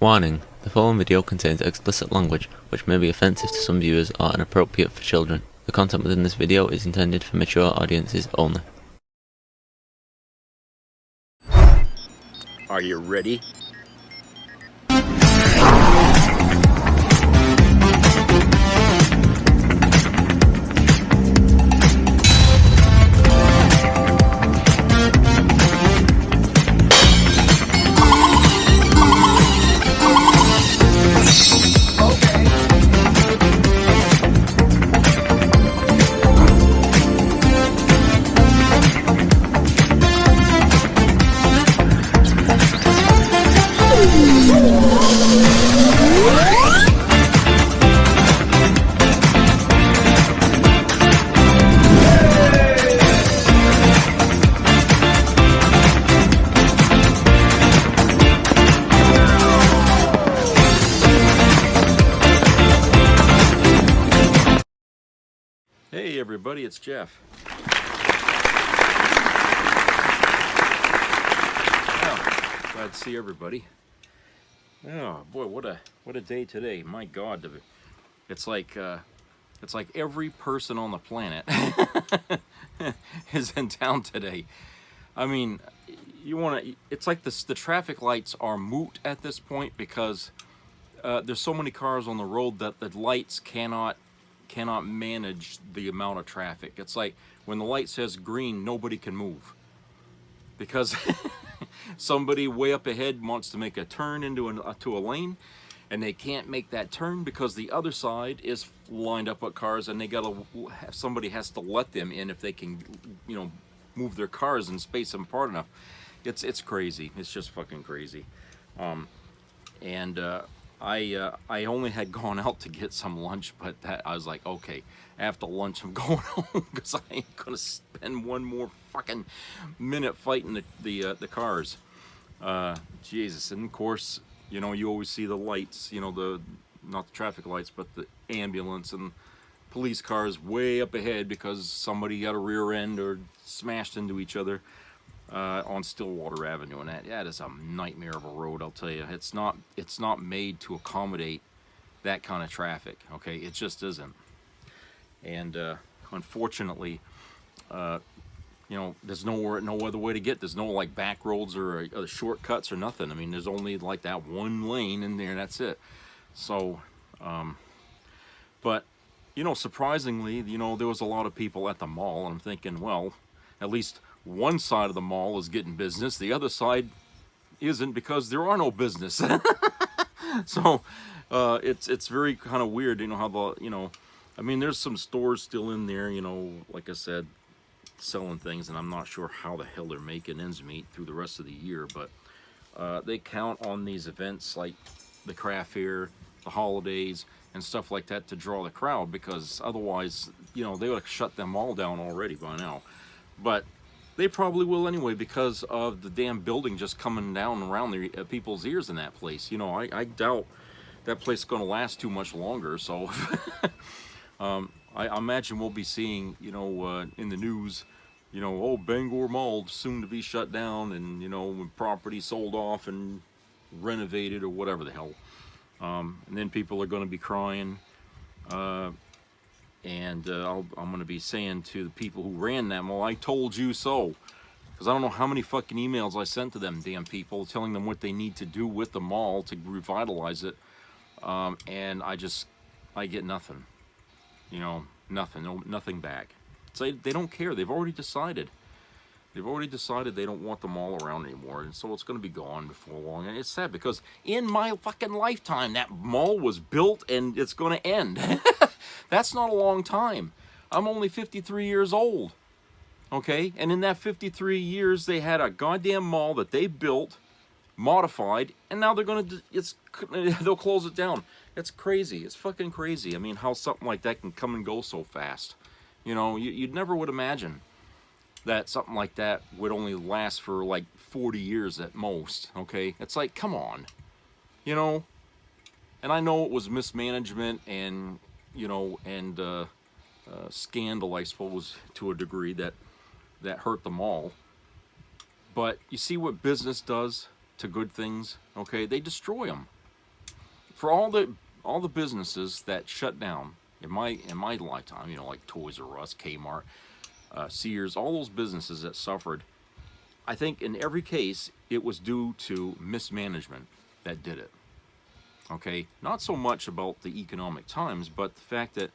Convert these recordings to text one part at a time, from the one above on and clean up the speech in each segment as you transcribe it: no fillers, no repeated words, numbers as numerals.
Warning: the following video contains explicit language which may be offensive to some viewers or inappropriate for children. The content within this video is intended for mature audiences only. Are you ready? Hey everybody, it's Jeff. Oh, glad to see everybody. Oh boy, what a day today! My God, it's like every person on the planet is in town today. I mean, it's like the traffic lights are moot at this point because there's so many cars on the road that the lights cannot manage the amount of traffic. It's like when the light says green, nobody can move because somebody way up ahead wants to make a turn into a lane, and they can't make that turn because the other side is lined up with cars, and somebody has to let them in if they can, move their cars and space them apart enough. It's crazy. It's just fucking crazy. I only had gone out to get some lunch, but I was like, okay, after lunch I'm going home because I ain't gonna spend one more fucking minute fighting the cars. Jesus, and of course, you always see the lights, not the traffic lights, but the ambulance and police cars way up ahead because somebody got a rear end or smashed into each other. On Stillwater Avenue, and that is a nightmare of a road, I'll tell you. It's not made to accommodate that kind of traffic. Okay, it just isn't. And unfortunately, there's no other way to get. There's no like back roads or shortcuts or nothing. I mean, there's only like that one lane in there, and that's it. So, but surprisingly, there was a lot of people at the mall, and I'm thinking, well, at least one side of the mall is getting business, the other side isn't because there are no business. So it's very kind of weird, how I mean, there's some stores still in there, like I said, selling things, and I'm not sure how the hell they're making ends meet through the rest of the year, but they count on these events like the craft fair, the holidays, and stuff like that to draw the crowd, because otherwise, they would have shut them all down already by now. But they probably will anyway because of the damn building just coming down around the people's ears in that place. I doubt that place is going to last too much longer. So I imagine we'll be seeing, in the news, oh, Bangor Mall soon to be shut down, and, when property sold off and renovated or whatever the hell. And then people are going to be crying. And I'm going to be saying to the people who ran that mall, I told you so. Because I don't know how many fucking emails I sent to them damn people telling them what they need to do with the mall to revitalize it. And I get nothing. Nothing back. So they don't care. They've already decided. They've already decided they don't want the mall around anymore. And so it's going to be gone before long. And it's sad because in my fucking lifetime, that mall was built and it's going to end. That's not a long time. I'm only 53 years old, okay? And in that 53 years, they had a goddamn mall that they built, modified, and now they'll close it down. It's crazy. It's fucking crazy. I mean, how something like that can come and go so fast. You'd never would imagine that something like that would only last for like 40 years at most, okay? It's like, come on, And I know it was mismanagement and scandal, I suppose, to a degree that hurt them all. But you see what business does to good things, okay? They destroy them. for all the businesses that shut down in my lifetime, like Toys R Us, Kmart, Sears, all those businesses that suffered, I think in every case it was due to mismanagement that did it. Okay, not so much about the economic times, but the fact that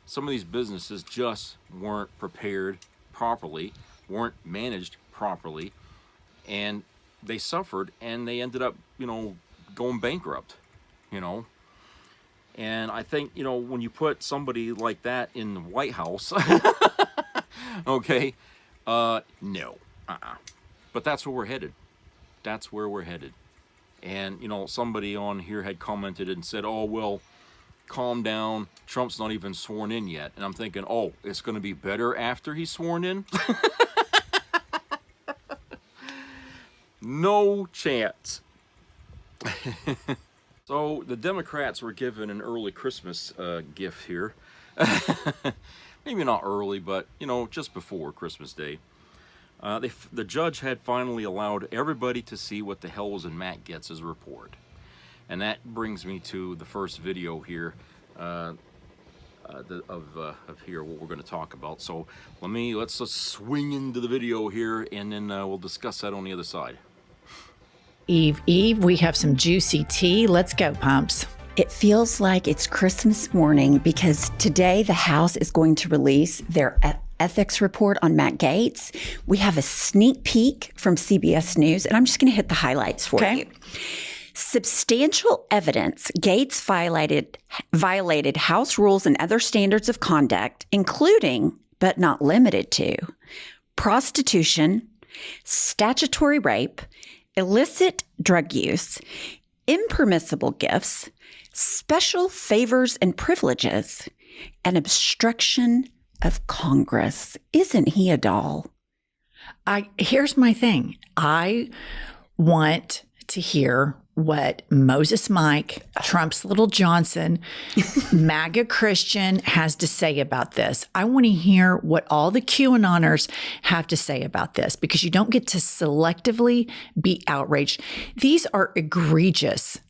some of these businesses just weren't prepared properly, weren't managed properly, and they suffered, and they ended up, going bankrupt, And I think, when you put somebody like that in the White House, okay, no, but that's where we're headed. That's where we're headed. And, somebody on here had commented and said, oh, well, calm down. Trump's not even sworn in yet. And I'm thinking, oh, it's going to be better after he's sworn in? No chance. So the Democrats were given an early Christmas gift here. Maybe not early, but, just before Christmas Day. The judge had finally allowed everybody to see what the hell was in Matt Gaetz's report. And that brings me to the first video here of here, what we're going to talk about. So let's swing into the video here, and then we'll discuss that on the other side. Eve, we have some juicy tea. Let's go, Pumps. It feels like it's Christmas morning because today the House is going to release their ethics report on Matt Gaetz. We have a sneak peek from CBS News, and I'm just going to hit the highlights for you. Substantial evidence Gaetz violated House rules and other standards of conduct, including, but not limited to, prostitution, statutory rape, illicit drug use, impermissible gifts, special favors and privileges, and obstruction of Congress. Isn't he a doll? Here's my thing. I want to hear what Moses Mike, Trump's little Johnson, MAGA Christian has to say about this. I want to hear what all the QAnoners have to say about this, because you don't get to selectively be outraged. These are egregious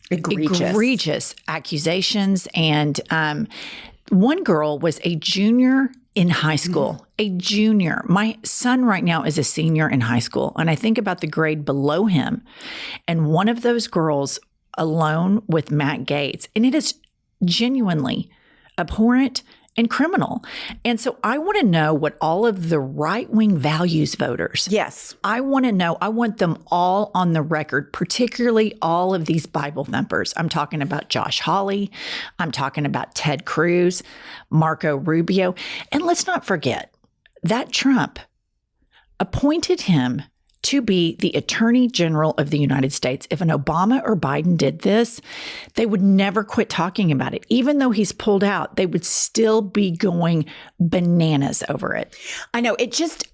accusations. And one girl was a junior in high school, a junior. My son right now is a senior in high school, and I think about the grade below him, and one of those girls alone with Matt Gaetz, and it is genuinely abhorrent and criminal. And so I want to know what all of the right-wing values voters. Yes. I want to know. I want them all on the record, particularly all of these Bible thumpers. I'm talking about Josh Hawley. I'm talking about Ted Cruz, Marco Rubio. And let's not forget that Trump appointed him to be the Attorney General of the United States. If an Obama or Biden did this, they would never quit talking about it. Even though he's pulled out, they would still be going bananas over it. I know.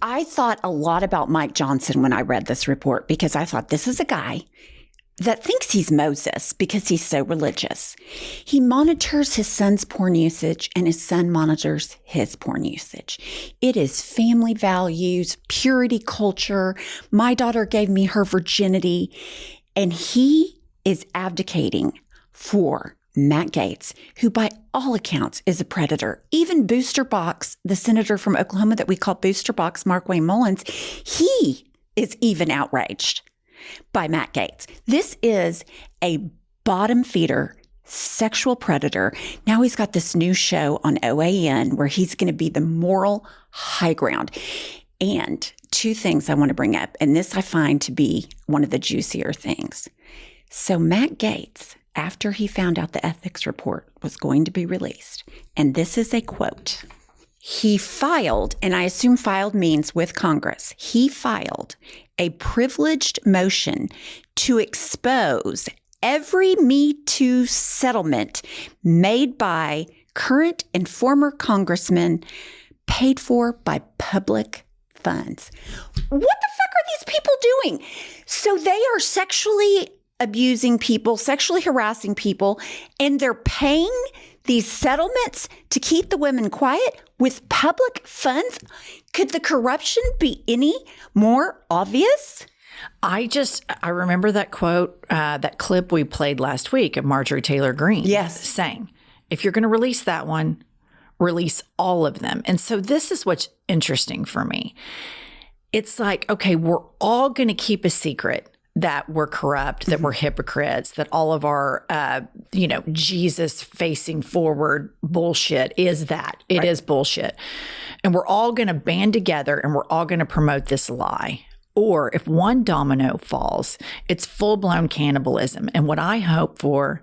I thought a lot about Mike Johnson when I read this report, because I thought, this is a guy that thinks he's Moses because he's so religious. He monitors his son's porn usage, and his son monitors his porn usage. It is family values, purity culture. My daughter gave me her virginity. And he is abdicating for Matt Gaetz, who by all accounts is a predator. Even Booster Box, the senator from Oklahoma that we call Booster Box, Mark Wayne Mullins, he is even outraged by Matt Gaetz. This is a bottom feeder sexual predator. Now he's got this new show on OAN where he's going to be the moral high ground. And two things I want to bring up, and this I find to be one of the juicier things. So Matt Gaetz, after he found out the ethics report was going to be released, and this is a quote, he filed, and I assume filed means with Congress, he filed a privileged motion to expose every Me Too settlement made by current and former congressmen paid for by public funds. What the fuck are these people doing? So they are sexually abusing people, sexually harassing people, and they're paying these settlements to keep the women quiet with public funds. Could the corruption be any more obvious? I remember that quote, that clip we played last week of Marjorie Taylor Greene. Yes. Saying, if you're going to release that one, release all of them. And so this is what's interesting for me. It's like, okay, we're all going to keep a secret that we're corrupt, that we're hypocrites, that all of our, Jesus facing forward bullshit is that. It is bullshit. And we're all going to band together and we're all going to promote this lie. Or if one domino falls, it's full-blown cannibalism. And what I hope for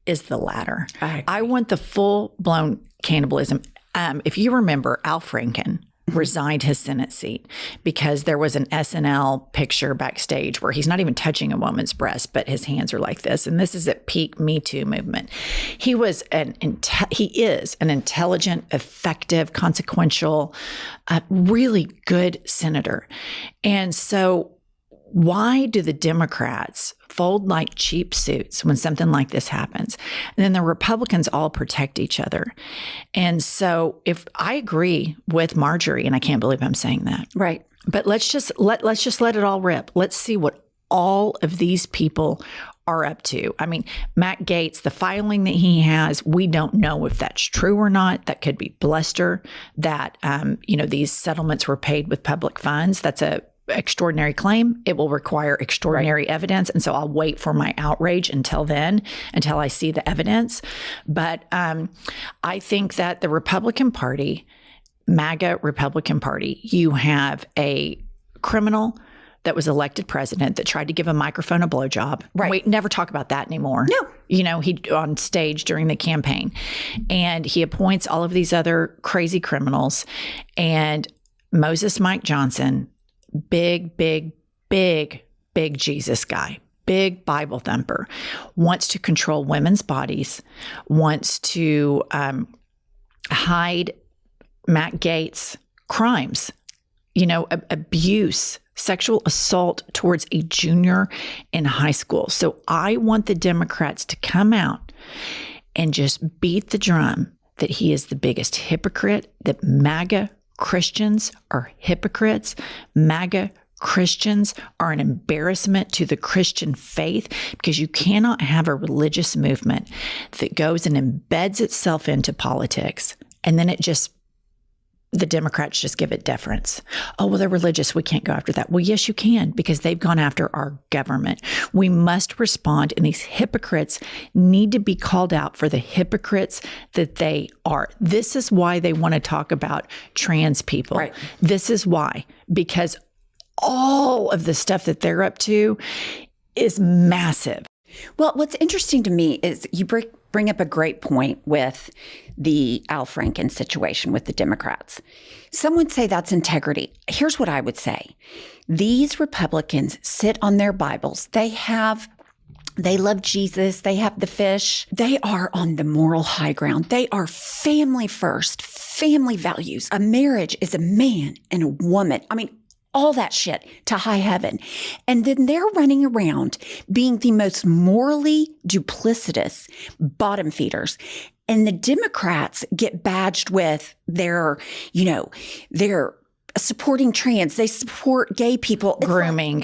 is the latter. I want the full-blown cannibalism. If you remember, Al Franken resigned his Senate seat because there was an SNL picture backstage where he's not even touching a woman's breast, but his hands are like this. And this is at peak Me Too movement. He is an intelligent, effective, consequential, really good senator. And so why do the Democrats fold like cheap suits when something like this happens? And then the Republicans all protect each other. And so if I agree with Marjorie, and I can't believe I'm saying that. Right. But let's just let it all rip. Let's see what all of these people are up to. I mean, Matt Gaetz, the filing that he has, we don't know if that's true or not. That could be bluster, that, these settlements were paid with public funds. That's a extraordinary claim. It will require extraordinary evidence. And so I'll wait for my outrage until then, until I see the evidence. But I think that the Republican Party, MAGA Republican Party, you have a criminal that was elected president that tried to give a microphone a blowjob. Right. We never talk about that anymore. No. He on stage during the campaign. And he appoints all of these other crazy criminals. And Moses Mike Johnson, big Jesus guy, big Bible thumper, wants to control women's bodies, wants to hide Matt Gaetz' crimes, abuse, sexual assault towards a junior in high school. So I want the Democrats to come out and just beat the drum that he is the biggest hypocrite, that MAGA Christians are hypocrites. MAGA Christians are an embarrassment to the Christian faith, because you cannot have a religious movement that goes and embeds itself into politics and then the Democrats just give it deference. Oh, well, they're religious. We can't go after that. Well, yes, you can, because they've gone after our government. We must respond, and these hypocrites need to be called out for the hypocrites that they are. This is why they want to talk about trans people. Right. This is why, because all of the stuff that they're up to is massive. Well, what's interesting to me is you bring up a great point with the Al Franken situation with the Democrats. Some would say that's integrity. Here's what I would say. These Republicans sit on their Bibles. They love Jesus. They have the fish. They are on the moral high ground. They are family first, family values. A marriage is a man and a woman. I mean, all that shit to high heaven. And then they're running around being the most morally duplicitous bottom feeders. And the Democrats get badged with their supporting trans. They support gay people. It's grooming.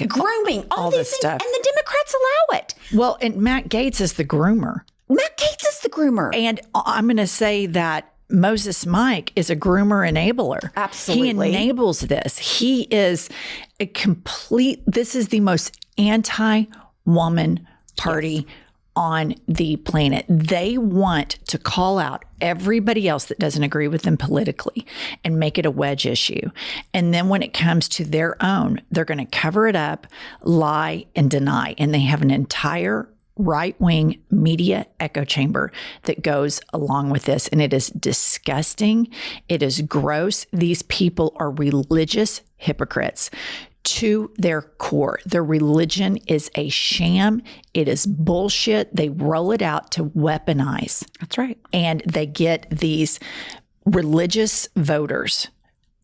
All this these stuff. And the Democrats allow it. Well, and Matt Gaetz is the groomer. Matt Gaetz is the groomer. And I'm going to say that Moses Mike is a groomer enabler. Absolutely. He enables this. He is this is the most anti-woman party on the planet. They want to call out everybody else that doesn't agree with them politically and make it a wedge issue. And then when it comes to their own, they're going to cover it up, lie, and deny. And they have an entire right-wing media echo chamber that goes along with this. And it is disgusting. It is gross. These people are religious hypocrites to their core. Their religion is a sham. It is bullshit. They roll it out to weaponize. That's right. And they get these religious voters,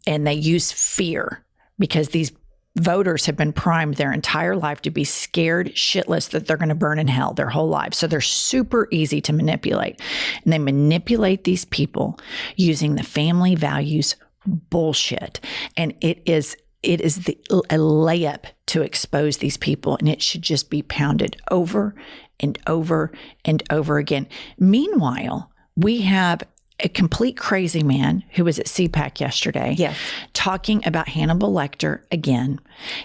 and they use fear, because these voters have been primed their entire life to be scared shitless that they're going to burn in hell their whole lives. So they're super easy to manipulate. And they manipulate these people using the family values bullshit. And it is it is a layup to expose these people, and it should just be pounded over and over and over again. Meanwhile, we have a complete crazy man who was at CPAC yesterday, Yes. talking about Hannibal Lecter again,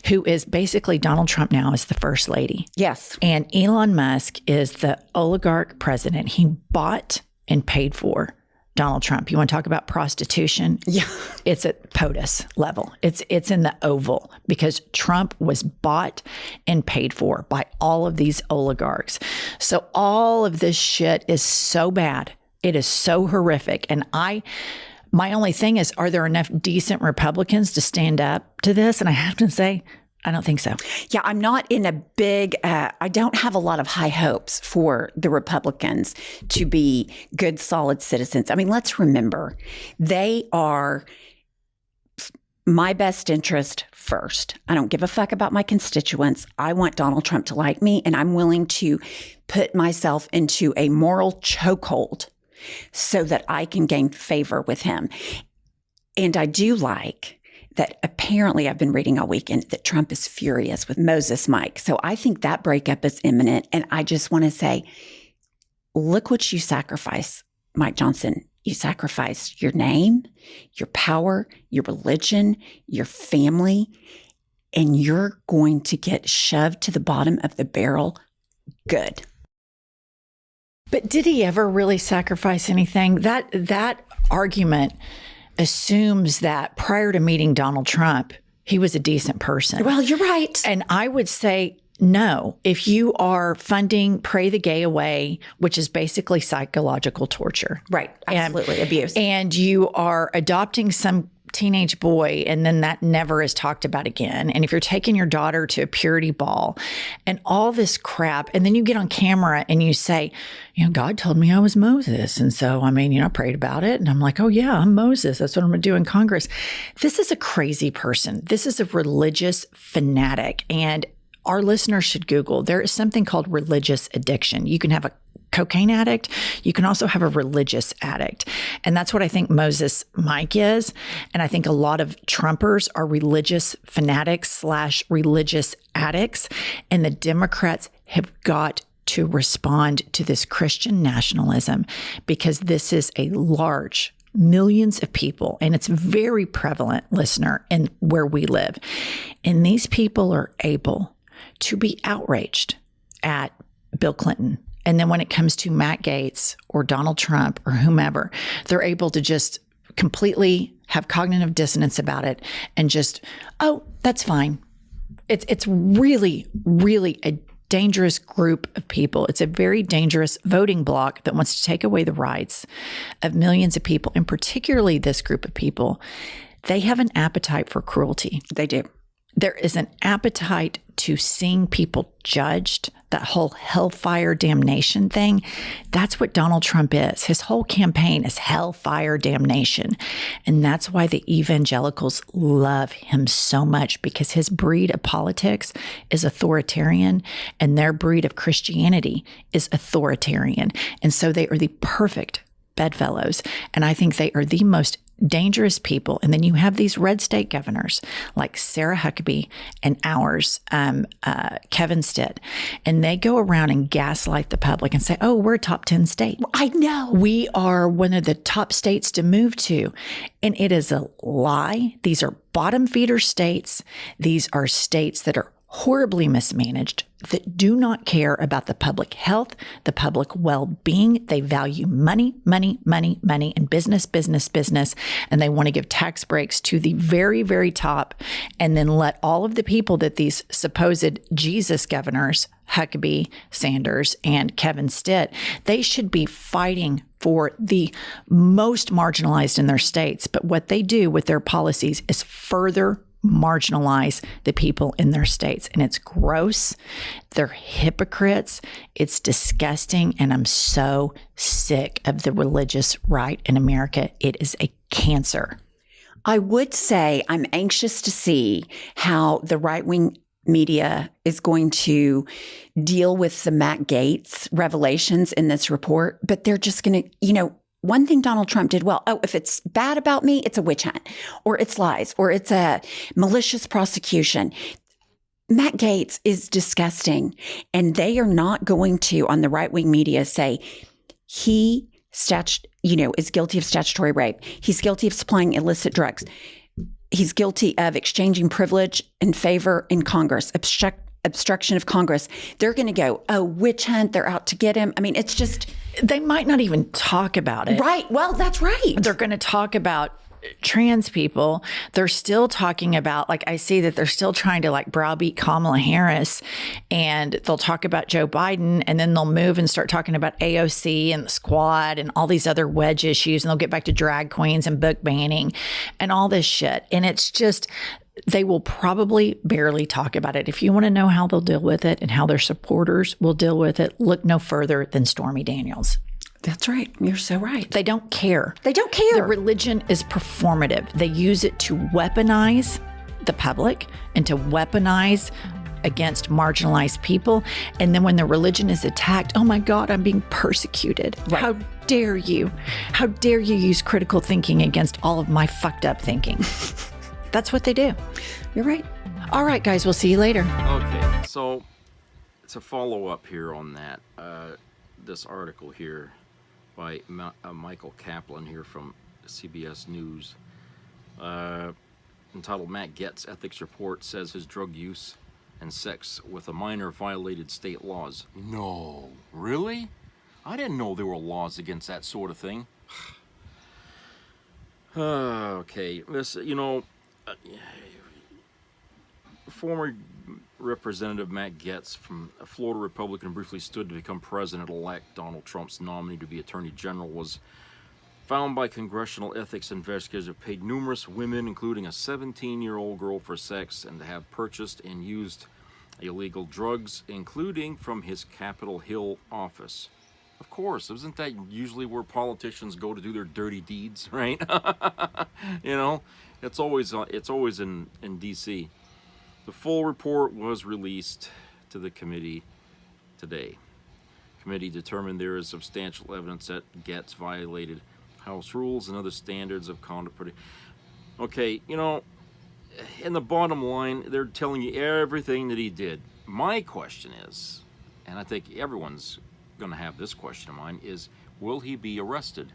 who is basically Donald Trump now as the first lady. Yes. And Elon Musk is the oligarch president. He bought and paid for Donald Trump. You want to talk about prostitution? Yeah. It's at POTUS level. It's in the Oval, because Trump was bought and paid for by all of these oligarchs. So all of this shit is so bad. It is so horrific. And my only thing is, are there enough decent Republicans to stand up to this? And I have to say, I don't think so. Yeah, I'm not in a big, I don't have a lot of high hopes for the Republicans to be good, solid citizens. I mean, let's remember, they are my best interest first. I don't give a fuck about my constituents. I want Donald Trump to like me, and I'm willing to put myself into a moral chokehold so that I can gain favor with him. And I do like that apparently, I've been reading all weekend, that Trump is furious with Moses Mike. So I think that breakup is imminent. And I just want to say, look what you sacrifice, Mike Johnson. You sacrificed your name, your power, your religion, your family, and you're going to get shoved to the bottom of the barrel good. But did he ever really sacrifice anything? That argument assumes that prior to meeting Donald Trump, he was a decent person. Well, you're right. And I would say no. If you are funding Pray the Gay Away, which is basically psychological torture. Right. Absolutely. Abuse. And you are adopting some teenage boy, and then that never is talked about again. And if you're taking your daughter to a purity ball and all this crap, and then you get on camera and you say, God told me I was Moses. And so, I prayed about it. And I'm like, oh yeah, I'm Moses. That's what I'm going to do in Congress. This is a crazy person. This is a religious fanatic. And our listeners should Google. There is something called religious addiction. You can have a cocaine addict. You can also have a religious addict. And that's what I think Moses Mike is. And I think a lot of Trumpers are religious fanatics / religious addicts. And the Democrats have got to respond to this Christian nationalism, because this is a large millions of people, and it's very prevalent, listener, in where we live. And these people are able to be outraged at Bill Clinton. And then when it comes to Matt Gaetz or Donald Trump or whomever, they're able to just completely have cognitive dissonance about it and just, oh, that's fine. It's really, really a dangerous group of people. It's a very dangerous voting bloc that wants to take away the rights of millions of people, and particularly this group of people. They have an appetite for cruelty. They do. There is an appetite to seeing people judged, that whole hellfire damnation thing. That's what Donald Trump is. His whole campaign is hellfire damnation. And that's why the evangelicals love him so much, because his breed of politics is authoritarian and their breed of Christianity is authoritarian. And so they are the perfect bedfellows. And I think they are the most dangerous people. And then you have these red state governors like Sarah Huckabee and ours, Kevin Stitt, and they go around and gaslight the public and say, oh, we're a top 10 state. I know. We are one of the top states to move to. And it is a lie. These are bottom feeder states. These are states that are horribly mismanaged, that do not care about the public health, the public well-being. They value money, and business. And they want to give tax breaks to the very, very top, and then let all of the people that these supposed Jesus governors, Huckabee, Sanders, and Kevin Stitt, they should be fighting for the most marginalized in their states. But what they do with their policies is further marginalize the people in their states. And it's gross. They're hypocrites. It's disgusting. And I'm so sick of the religious right in America. It is a cancer. I would say I'm anxious to see how the right-wing media is going to deal with the Matt Gaetz revelations in this report, but they're just going to, one thing Donald Trump did well. Oh, if it's bad about me, it's a witch hunt, or it's lies, or it's a malicious prosecution. Matt Gaetz is disgusting. And they are not going to, on the right-wing media, say he is guilty of statutory rape. He's guilty of supplying illicit drugs. He's guilty of exchanging privilege and favor in Congress, obstruction of Congress. They're going to go, oh, witch hunt, they're out to get him. I mean, it's just... They might not even talk about it. Right. Well, that's right. They're going to talk about trans people. They're still talking about, like, I see that they're still trying to like browbeat Kamala Harris, and they'll talk about Joe Biden, and then they'll move and start talking about AOC and the squad and all these other wedge issues. And they'll get back to drag queens and book banning and all this shit. And it's just, they will probably barely talk about it. If you want to know how they'll deal with it and how their supporters will deal with it, look no further than Stormy Daniels. That's right. You're so right. They don't care. They don't care. The religion is performative. They use it to weaponize the public and to weaponize against marginalized people. And then when the religion is attacked, oh my God, I'm being persecuted. Right. How dare you? How dare you use critical thinking against all of my fucked up thinking? That's what they do. You're right. All right, guys, we'll see you later. Okay, so it's a follow-up here on that. This article here by Michael Kaplan here from CBS News, entitled Matt Gaetz Ethics Report Says His Drug Use and Sex with a Minor Violated State Laws. No, really? I didn't know there were laws against that sort of thing. Okay, this, former Representative Matt Gaetz from a Florida Republican briefly stood to become President-elect Donald Trump's nominee to be Attorney General, was found by congressional ethics investigators to have paid numerous women, including a 17-year-old girl, for sex and to have purchased and used illegal drugs, including from his Capitol Hill office. Of course, isn't that usually where politicians go to do their dirty deeds, right? It's always in D.C. The full report was released to the committee today. The committee determined there is substantial evidence that Gaetz violated House rules and other standards of conduct. Okay, in the bottom line, they're telling you everything that he did. My question is, and I think everyone's going to have this question in mind, is will he be arrested?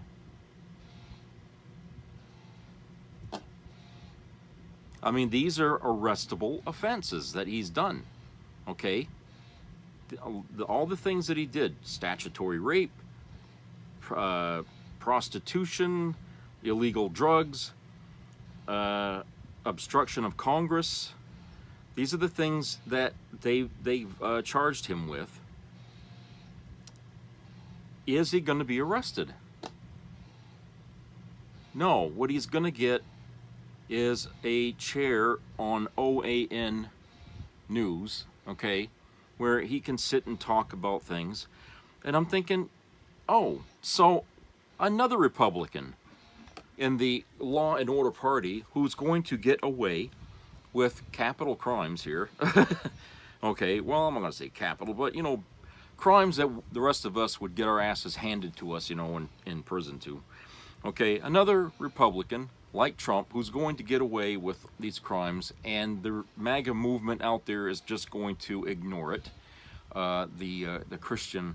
I mean, these are arrestable offenses that he's done, okay? All the things that he did, statutory rape, prostitution, illegal drugs, obstruction of Congress, these are the things that they've charged him with. Is he going to be arrested? No, what he's going to get is a chair on OAN News, okay, where he can sit and talk about things. And I'm thinking, oh, so another Republican in the Law and Order Party who's going to get away with capital crimes here. Okay, well, I'm not going to say capital, but, crimes that the rest of us would get our asses handed to us, in prison too. Okay, another Republican like Trump, who's going to get away with these crimes, and the MAGA movement out there is just going to ignore it. The Christian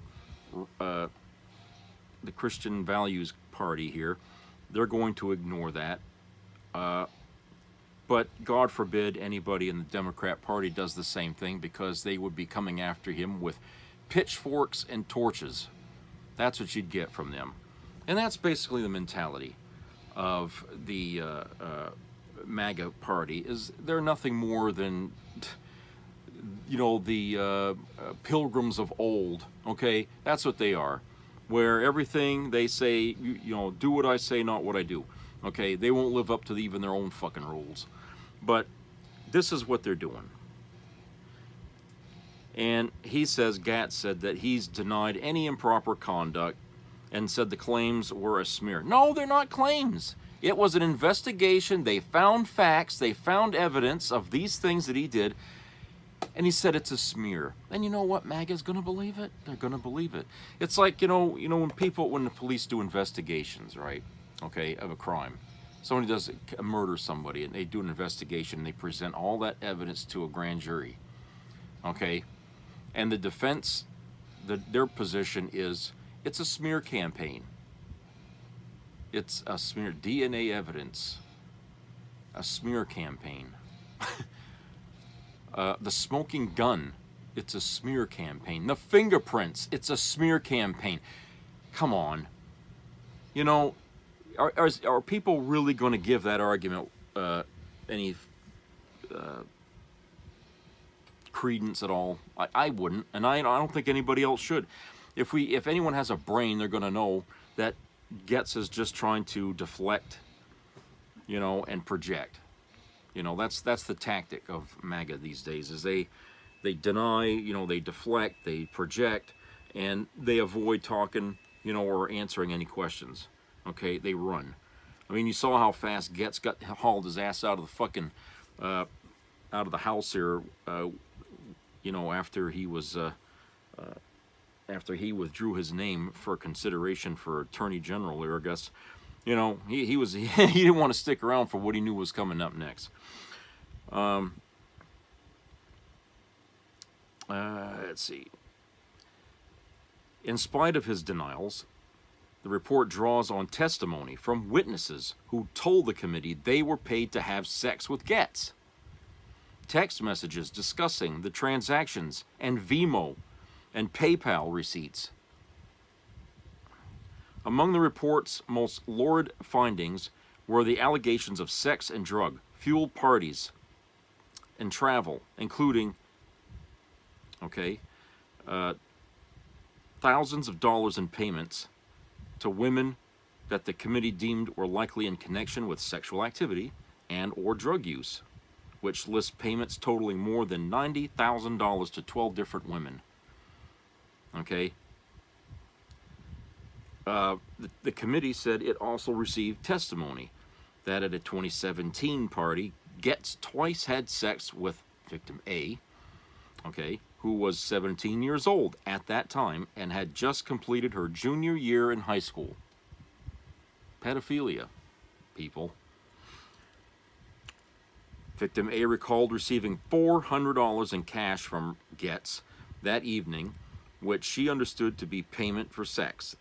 Values Party here, they're going to ignore that. But God forbid anybody in the Democrat Party does the same thing, because they would be coming after him with pitchforks and torches. That's what you'd get from them. And that's basically the mentality of the MAGA party. Is they're nothing more than the pilgrims of old. Okay, that's what they are, where everything they say, do what I say, not what I do. Okay, they won't live up to even their own fucking rules. But this is what they're doing. And he says, Gaetz said that he's denied any improper conduct and said the claims were a smear. No, they're not claims. It was an investigation. They found facts. They found evidence of these things that he did. And he said it's a smear. And you know what? MAGA's going to believe it. They're going to believe it. It's like, when the police do investigations, right? Okay, of a crime. Somebody does murder somebody, and they do an investigation, and they present all that evidence to a grand jury. Okay? And the defense, their position is, it's a smear campaign. It's a smear, DNA evidence. A smear campaign. The smoking gun, it's a smear campaign. The fingerprints, it's a smear campaign. Come on. Are people really going to give that argument any credence at all? I wouldn't, and I don't think anybody else should. If anyone has a brain, they're going to know that Gaetz is just trying to deflect, and project. That's the tactic of MAGA these days, is they deny, they deflect, they project, and they avoid talking, or answering any questions. Okay, they run. I mean, you saw how fast Gaetz hauled his ass out of the fucking, out of the house here, after he was, after he withdrew his name for consideration for Attorney General here, I guess. He didn't want to stick around for what he knew was coming up next. Let's see. In spite of his denials, the report draws on testimony from witnesses who told the committee they were paid to have sex with Gaetz. Text messages discussing the transactions and Venmo and PayPal receipts. Among the report's most lurid findings were the allegations of sex and drug-fueled parties and travel, including, thousands of dollars in payments to women that the committee deemed were likely in connection with sexual activity and or drug use, which lists payments totaling more than $90,000 to 12 different women. Okay. The committee said it also received testimony that at a 2017 party, Gaetz twice had sex with victim A, who was 17 years old at that time and had just completed her junior year in high school. Pedophilia, people. Victim A recalled receiving $400 in cash from Gaetz that evening, which she understood to be payment for sex,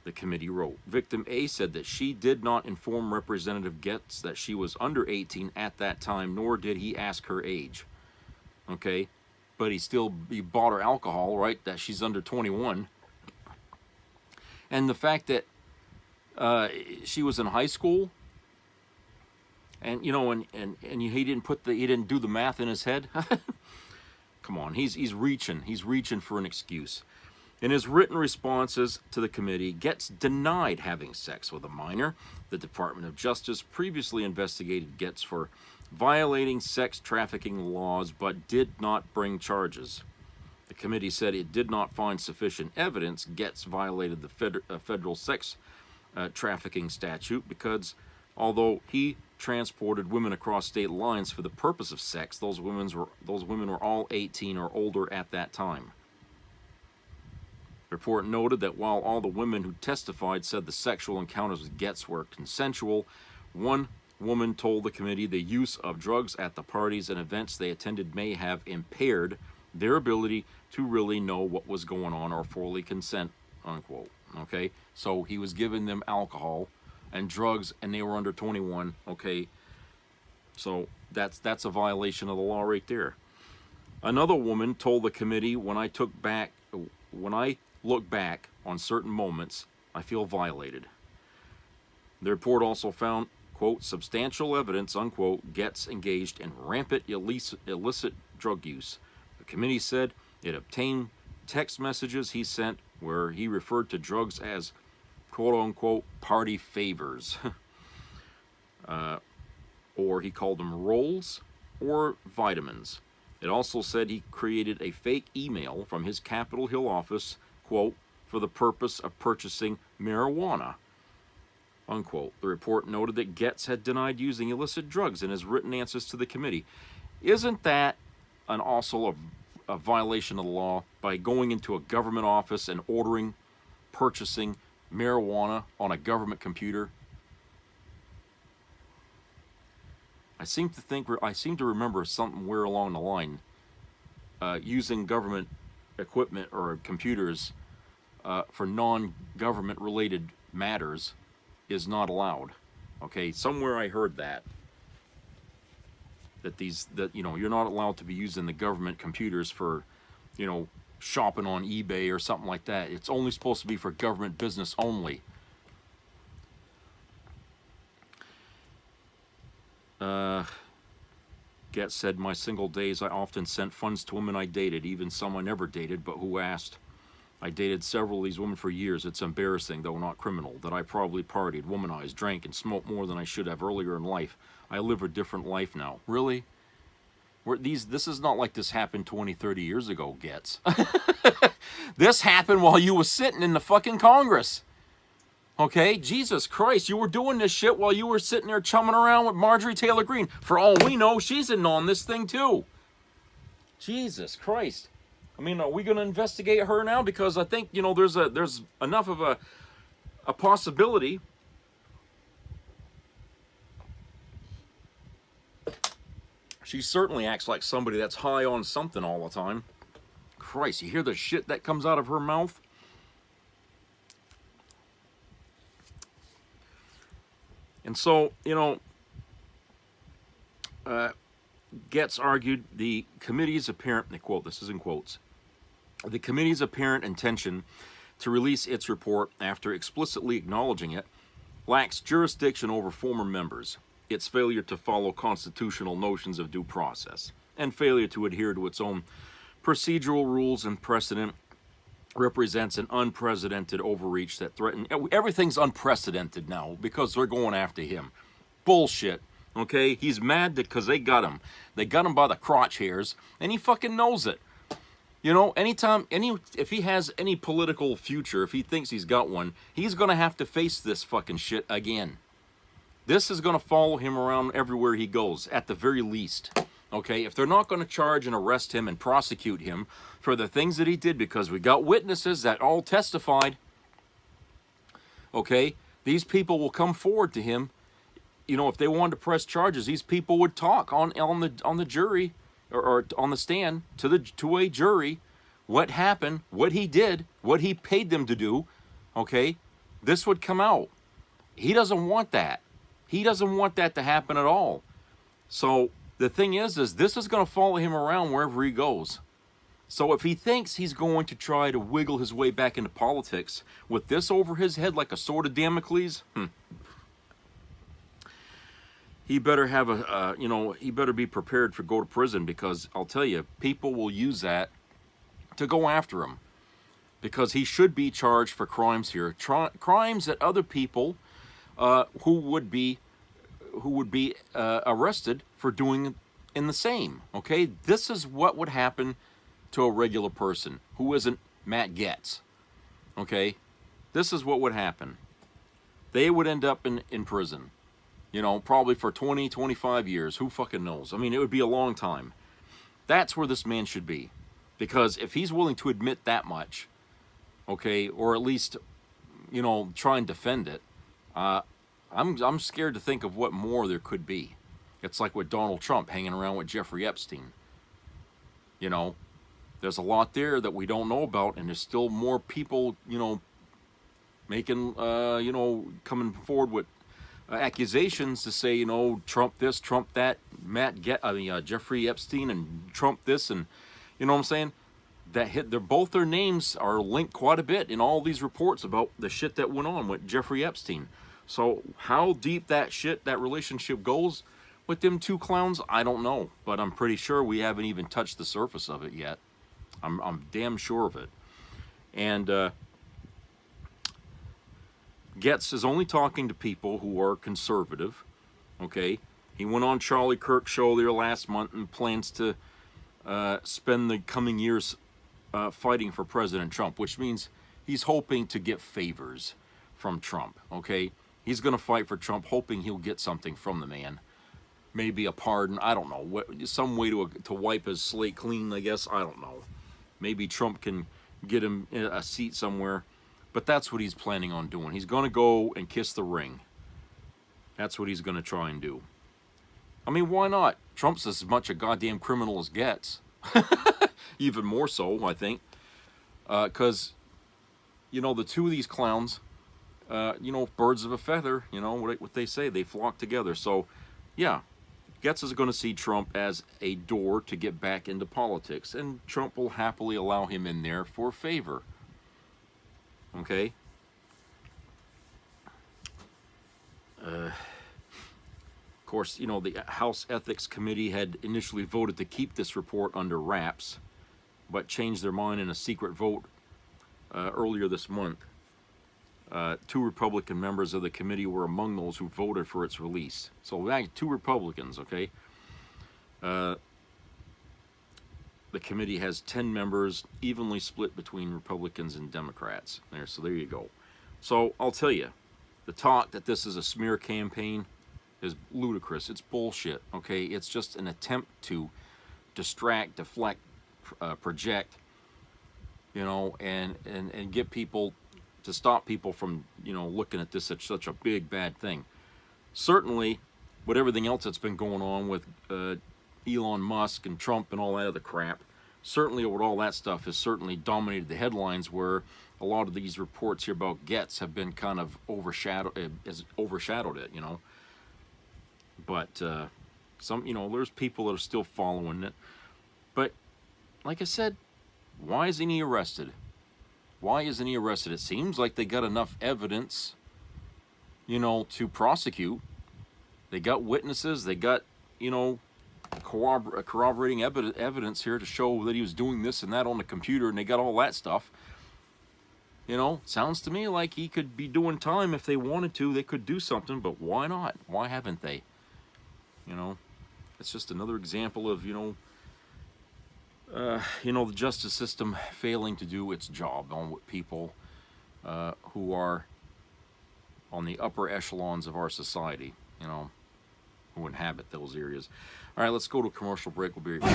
the committee wrote. Victim A said that she did not inform Representative Gaetz that she was under 18 at that time, nor did he ask her age. Okay? But he bought her alcohol, right? That she's under 21. And the fact that she was in high school, and he didn't do the math in his head. Come on, he's reaching for an excuse. In his written responses to the committee, Gaetz denied having sex with a minor. The Department of Justice previously investigated Gaetz for violating sex trafficking laws, but did not bring charges. The committee said it did not find sufficient evidence Gaetz violated the federal sex trafficking statute because although he transported women across state lines for the purpose of sex, those women were all 18 or older at that time. The report noted that while all the women who testified said the sexual encounters with Gaetz were consensual, one woman told the committee the use of drugs at the parties and events they attended may have impaired their ability to really know what was going on or fully consent, unquote. Okay, so he was giving them alcohol and drugs, and they were under 21. Okay, so that's a violation of the law right there. Another woman told the committee, when I look back on certain moments, I feel violated. The report also found, quote, substantial evidence, unquote, Gaetz engaged in rampant illicit drug use. The committee said it obtained text messages he sent where he referred to drugs as, quote unquote, party favors. Or he called them rolls or vitamins. It also said he created a fake email from his Capitol Hill office, quote, for the purpose of purchasing marijuana, unquote. The report noted that Gaetz had denied using illicit drugs in his written answers to the committee. Isn't that and also a violation of the law by going into a government office and purchasing marijuana on a government computer. I seem to remember somewhere along the line using government equipment or computers for non-government related matters is not allowed. Okay, somewhere I heard that you're not allowed to be using the government computers for, shopping on eBay or something like that. It's only supposed to be for government business only. Gaetz said, my single days I often sent funds to women I dated, even some I never dated, but who asked. I dated several of these women for years. It's embarrassing, though not criminal, that I probably partied, womanized, drank, and smoked more than I should have earlier in life. I live a different life now. Really? This is not like this happened 20, 30 years ago, Gaetz. This happened while you were sitting in the fucking Congress. Okay, Jesus Christ, you were doing this shit while you were sitting there chumming around with Marjorie Taylor Greene. For all we know, she's in on this thing too. Jesus Christ. I mean, are we going to investigate her now? Because I think, there's enough of a possibility. She certainly acts like somebody that's high on something all the time. Christ, you hear the shit that comes out of her mouth? And so, Gaetz argued the committee's apparent, they quote, this is in quotes, the committee's apparent intention to release its report after explicitly acknowledging it lacks jurisdiction over former members, its failure to follow constitutional notions of due process, and failure to adhere to its own procedural rules and precedent represents an unprecedented overreach that threatens. Everything's unprecedented now because they're going after him. Bullshit. Okay? He's mad because they got him. They got him by the crotch hairs, and he fucking knows it. If he has any political future, if he thinks he's got one, he's going to have to face this fucking shit again. This is going to follow him around everywhere he goes, at the very least. Okay, if they're not going to charge and arrest him and prosecute him for the things that he did, because we got witnesses that all testified, okay, these people will come forward to him. If they wanted to press charges, these people would talk on the jury or on the stand to a jury what happened, what he did, what he paid them to do. Okay, this would come out. He doesn't want that. He doesn't want that to happen at all. So the thing is this is going to follow him around wherever he goes. So if he thinks he's going to try to wiggle his way back into politics with this over his head like a sword of Damocles, he better have he better be prepared for go to prison, because I'll tell you, people will use that to go after him, because he should be charged for crimes here, crimes that other people who would be arrested for doing in the same. Okay, this is what would happen to a regular person who isn't Matt Gaetz. Okay, this is what would happen. They would end up in prison, probably for 20, 25 years. Who fucking knows? I mean, it would be a long time. That's where this man should be, because if he's willing to admit that much, okay, or at least try and defend it, I'm scared to think of what more there could be. It's like with Donald Trump hanging around with Jeffrey Epstein. There's a lot there that we don't know about, and there's still more people, making, coming forward with accusations to say, Trump this, Trump that, Jeffrey Epstein, and Trump this, and you know what I'm saying? Both their names are linked quite a bit in all these reports about the shit that went on with Jeffrey Epstein. So how deep that relationship goes with them two clowns, I don't know, but I'm pretty sure we haven't even touched the surface of it yet. I'm damn sure of it. And Gaetz is only talking to people who are conservative. Okay, he went on Charlie Kirk's show there last month and plans to spend the coming years fighting for President Trump, which means he's hoping to get favors from Trump. Okay, he's going to fight for Trump, hoping he'll get something from the man. maybe a pardon. I don't know. Some way to wipe his slate clean, I guess. I don't know. Maybe Trump can get him a seat somewhere. But that's what he's planning on doing. He's going to go and kiss the ring. That's what he's going to try and do. I mean, why not? Trump's as much a goddamn criminal as Gaetz. Even more so, I think. Because, you know, the two of these clowns, you know, birds of a feather, you know, what they say, they flock together. So, yeah, Gaetz is going to see Trump as a door to get back into politics. And Trump will happily allow him in there for favor. Okay? Of course, you know, the House Ethics Committee had initially voted to keep this report under wraps, but changed their mind in a secret vote earlier this month. 2 Republican members of the committee were among those who voted for its release. So, 2 Republicans, okay? The committee has 10 members, evenly split between Republicans and Democrats. So there you go. So I'll tell you, the talk that this is a smear campaign is ludicrous. It's bullshit, okay? It's just an attempt to distract, deflect, project, you know, and get people, to stop people from, you know, looking at this as such a big, bad thing. Certainly, with everything else that's been going on with Elon Musk and Trump and all that other crap, certainly with all that stuff has certainly dominated the headlines, where a lot of these reports here about Gaetz have been kind of overshadowed it, you know. But some, you know, there's people that are still following it. But like I said, why isn't he arrested? Why isn't he arrested? It seems like they got enough evidence, you know, to prosecute. They got witnesses. They got, you know, corroborating evidence here to show that he was doing this and that on the computer, and they got all that stuff. You know, sounds to me like he could be doing time if they wanted to. They could do something, but why not? Why haven't they? You know, it's just another example of, you know, the justice system failing to do its job on what people who are on the upper echelons of our society, you know, who inhabit those areas. All right, let's go to a commercial break. We'll be right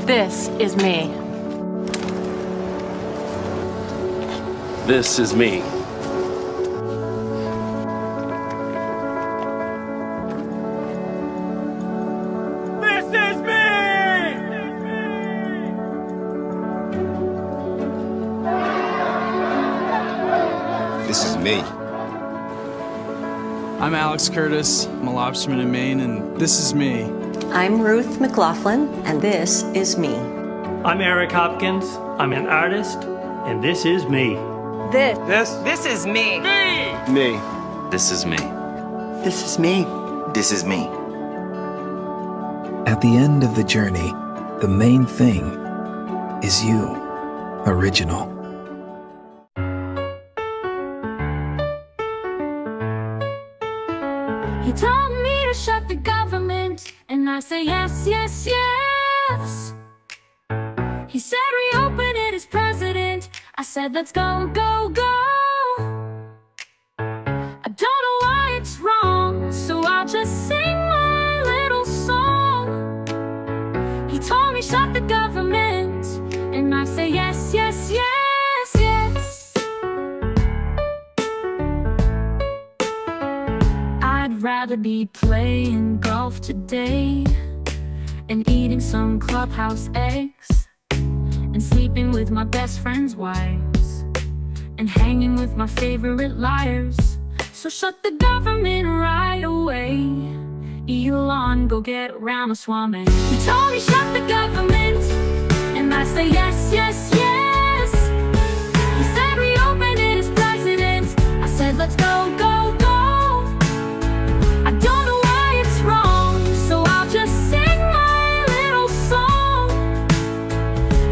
This is me. This is me. This is me. I'm Alex Curtis. I'm a lobsterman in Maine, and this is me. I'm Ruth McLaughlin, and this is me. I'm Eric Hopkins. I'm an artist, and this is me. This is me. Me. This is me. This is me. This is me. At the end of the journey, the main thing is you, original. He told me to shut the government, and I say yes, yes, yes. He said reopen it as president. I said let's go, go, go. I don't know why it's wrong, so I'll just sing my little song. He told me shut the government, and I say yes, yes, yes, yes. I'd rather be playing golf today and eating some clubhouse eggs and sleeping with my best friend's wives and hanging with my favorite liars. So shut the government right away. Elon, go get Ramaswamy. He told me shut the government, and I say yes, yes, yes. He said reopen it as president. I said let's go, go, go. I don't know why it's wrong, so I'll just sing my little song.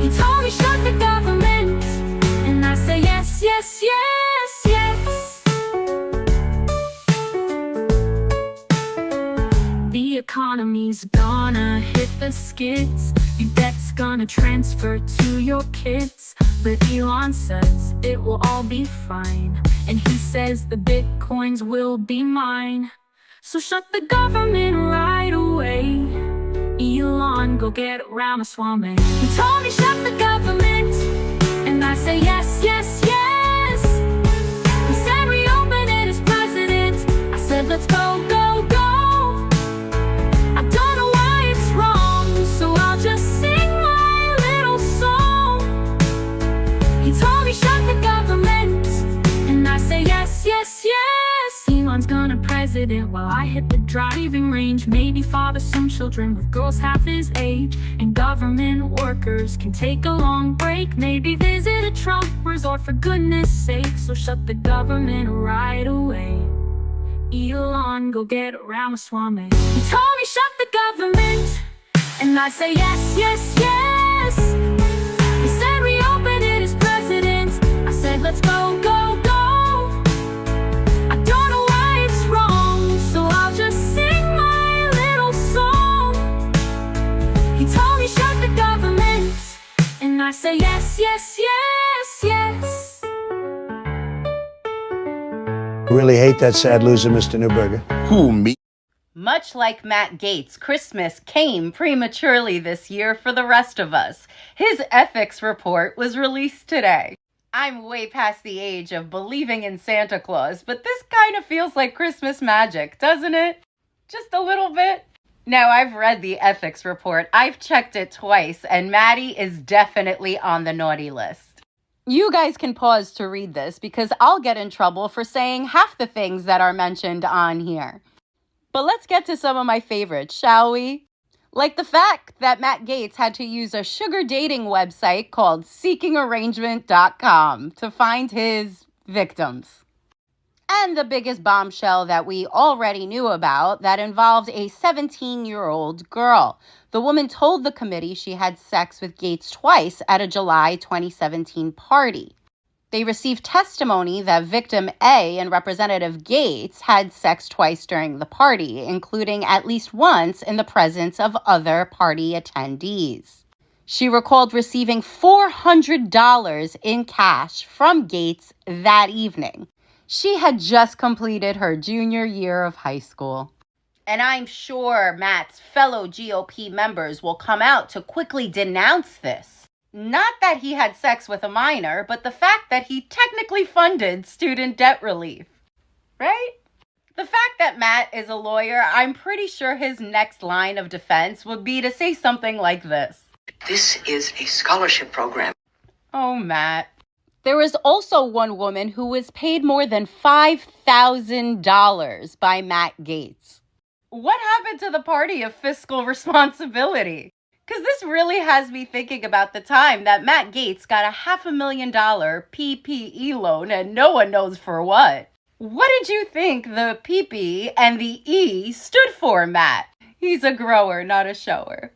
He told me shut the government, and I say yes, yes, yes, yes. economy's gonna hit the skids. Your debt's gonna transfer to your kids. But Elon says it will all be fine, and he says the bitcoins will be mine. So shut the government right away. Elon, go get Ramaswamy. He told me shut the government, and I say yes, yes, yes. He said reopen it as president. I said let's go, go, go. I don't know why it's wrong, so I'll just sing my little song. He told me shut the government, and I say yes, yes, yes. Elon's gonna president while I hit the driving range. Maybe father some children with girls half his age. And government workers can take a long break. Maybe visit a Trump resort for goodness sake. So shut the government right away. Elon, go get Ramaswamy. He told me shut the government, and I say yes, yes, yes. He said reopen it as president. I said let's go, go, go. I don't know why it's wrong, so I'll just sing my little song. He told me shut the government, and I say yes, yes, yes, yes. Really hate that sad loser, Mr. Newberger. Who, me? Much like Matt Gaetz, Christmas came prematurely this year for the rest of us. His ethics report was released today. I'm way past the age of believing in Santa Claus, but this kind of feels like Christmas magic, doesn't it? Just a little bit. Now, I've read the ethics report. I've checked it twice, and Maddie is definitely on the naughty list. You guys can pause to read this because I'll get in trouble for saying half the things that are mentioned on here. But let's get to some of my favorites, shall we? Like the fact that Matt Gaetz had to use a sugar dating website called seekingarrangement.com to find his victims. And the biggest bombshell that we already knew about that involved a 17-year-old girl. The woman told the committee she had sex with Gaetz twice at a July 2017 party. They received testimony that victim A and Representative Gaetz had sex twice during the party, including at least once in the presence of other party attendees. She recalled receiving $400 in cash from Gaetz that evening. She had just completed her junior year of high school. And I'm sure Matt's fellow GOP members will come out to quickly denounce this. Not that he had sex with a minor, but the fact that he technically funded student debt relief. Right? The fact that Matt is a lawyer, I'm pretty sure his next line of defense would be to say something like this. This is a scholarship program. Oh, Matt. There was also one woman who was paid more than $5,000 by Matt Gaetz. What happened to the party of fiscal responsibility? Because this really has me thinking about the time that Matt Gaetz got a $500,000 PPE loan and no one knows for what. What did you think the PP and the E stood for, Matt? He's a grower, not a shower.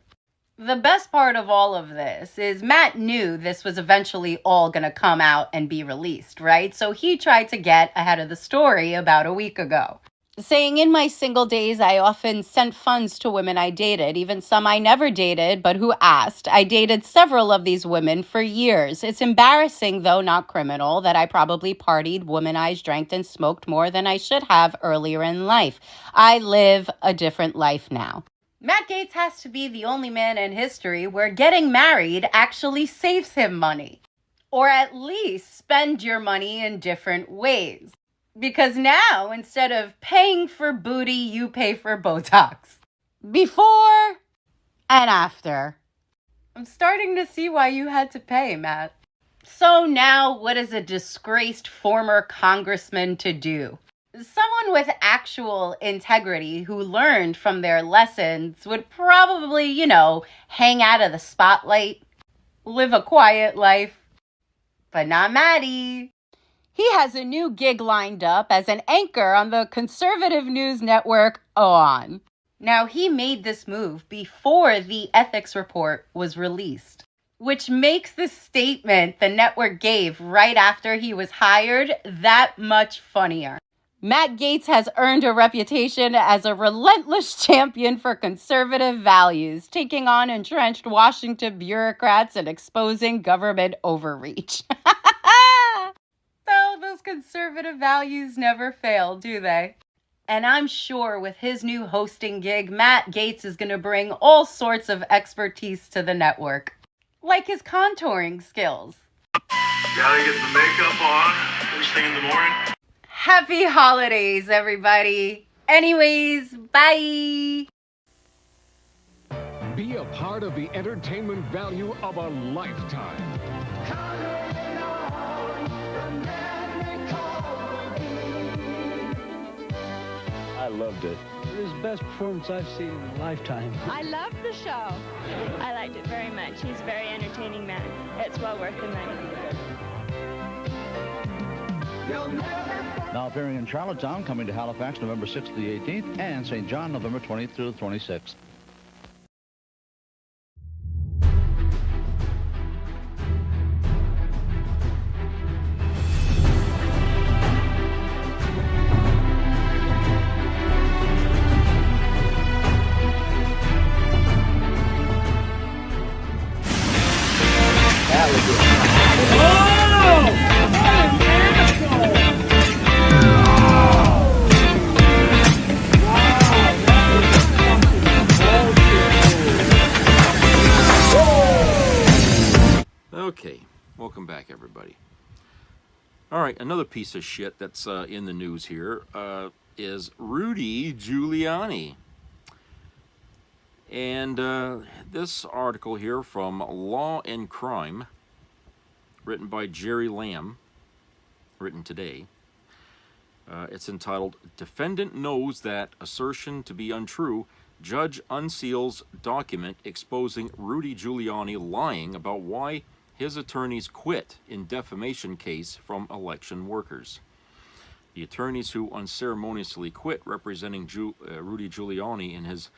The best part of all of this is Matt knew this was eventually all going to come out and be released, right? So he tried to get ahead of the story about a week ago, saying, in my single days, I often sent funds to women I dated, even some I never dated, but who asked. I dated several of these women for years. It's embarrassing, though not criminal, that I probably partied, womanized, drank, and smoked more than I should have earlier in life. I live a different life now. Matt Gaetz has to be the only man in history where getting married actually saves him money. Or at least spend your money in different ways. Because now, instead of paying for booty, you pay for Botox. Before and after. I'm starting to see why you had to pay, Matt. So now, what is a disgraced former congressman to do? Someone with actual integrity who learned from their lessons would probably, hang out of the spotlight, live a quiet life. But not Maddie. He has a new gig lined up as an anchor on the conservative news network ON. Now, he made this move before the ethics report was released, which makes the statement the network gave right after he was hired that much funnier. Matt Gaetz has earned a reputation as a relentless champion for conservative values, taking on entrenched Washington bureaucrats and exposing government overreach. So those conservative values never fail, do they? And I'm sure with his new hosting gig, Matt Gaetz is going to bring all sorts of expertise to the network, like his contouring skills. Gotta get the makeup on first thing in the morning. Happy holidays, everybody. Anyways, bye. Be a part of the entertainment value of a lifetime. I loved it. It was the best performance I've seen in a lifetime. I loved the show. I liked it very much. He's a very entertaining man. It's well worth the money. Now appearing in Charlottetown, coming to Halifax November 6th to the 18th, and St. John November 20th through the 26th. Okay, welcome back, everybody. All right, another piece of shit that's in the news here is Rudy Giuliani. And this article here from Law and Crime, written by Jerry Lamb, written today. It's entitled, Defendant Knows That Assertion to Be Untrue. Judge unseals document exposing Rudy Giuliani lying about why his attorneys quit in defamation case from election workers. The attorneys who unceremoniously quit representing Rudy Giuliani in his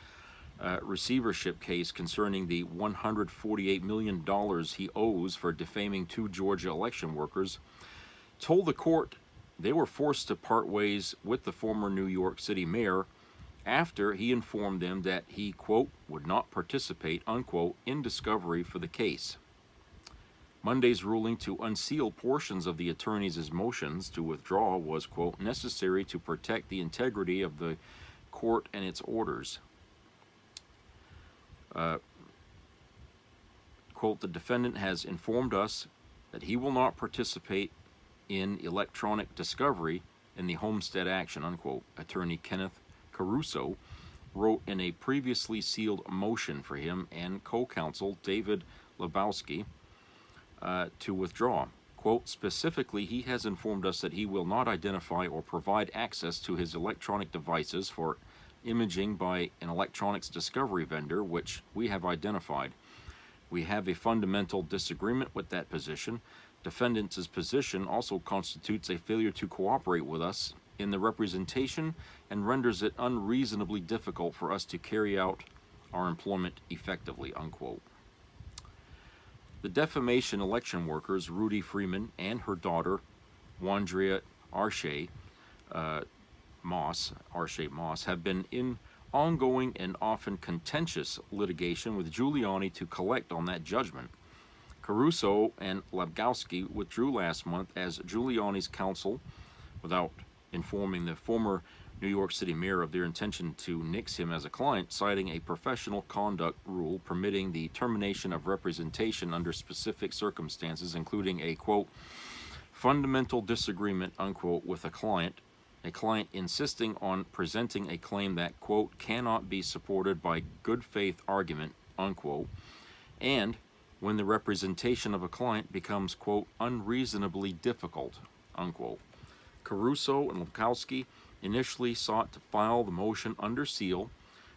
receivership case concerning the $148 million he owes for defaming 2 Georgia election workers told the court they were forced to part ways with the former New York City mayor after he informed them that he, quote, would not participate, unquote, in discovery for the case. Monday's ruling to unseal portions of the attorneys' motions to withdraw was, quote, necessary to protect the integrity of the court and its orders. Quote, the defendant has informed us that he will not participate in electronic discovery in the Homestead action, unquote. Attorney Kenneth Caruso wrote in a previously sealed motion for him and co-counsel David Lebowski to withdraw. Quote, specifically, he has informed us that he will not identify or provide access to his electronic devices for imaging by an electronics discovery vendor, which we have identified. We have a fundamental disagreement with that position. Defendant's position also constitutes a failure to cooperate with us in the representation and renders it unreasonably difficult for us to carry out our employment effectively, unquote. The defamation election workers, Rudy Freeman and her daughter, Wandrea Arshay Moss, have been in ongoing and often contentious litigation with Giuliani to collect on that judgment. Caruso and Lebowski withdrew last month as Giuliani's counsel without informing the former New York City mayor of their intention to nix him as a client, citing a professional conduct rule permitting the termination of representation under specific circumstances, including a, quote, fundamental disagreement, unquote, with a client insisting on presenting a claim that, quote, cannot be supported by good faith argument, unquote, and when the representation of a client becomes, quote, unreasonably difficult, unquote. Caruso and Lebowski initially sought to file the motion under seal.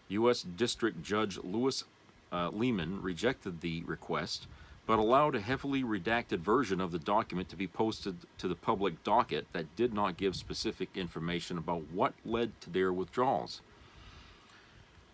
U.S. District Judge Louis Lehman rejected the request, but allowed a heavily redacted version of the document to be posted to the public docket that did not give specific information about what led to their withdrawals.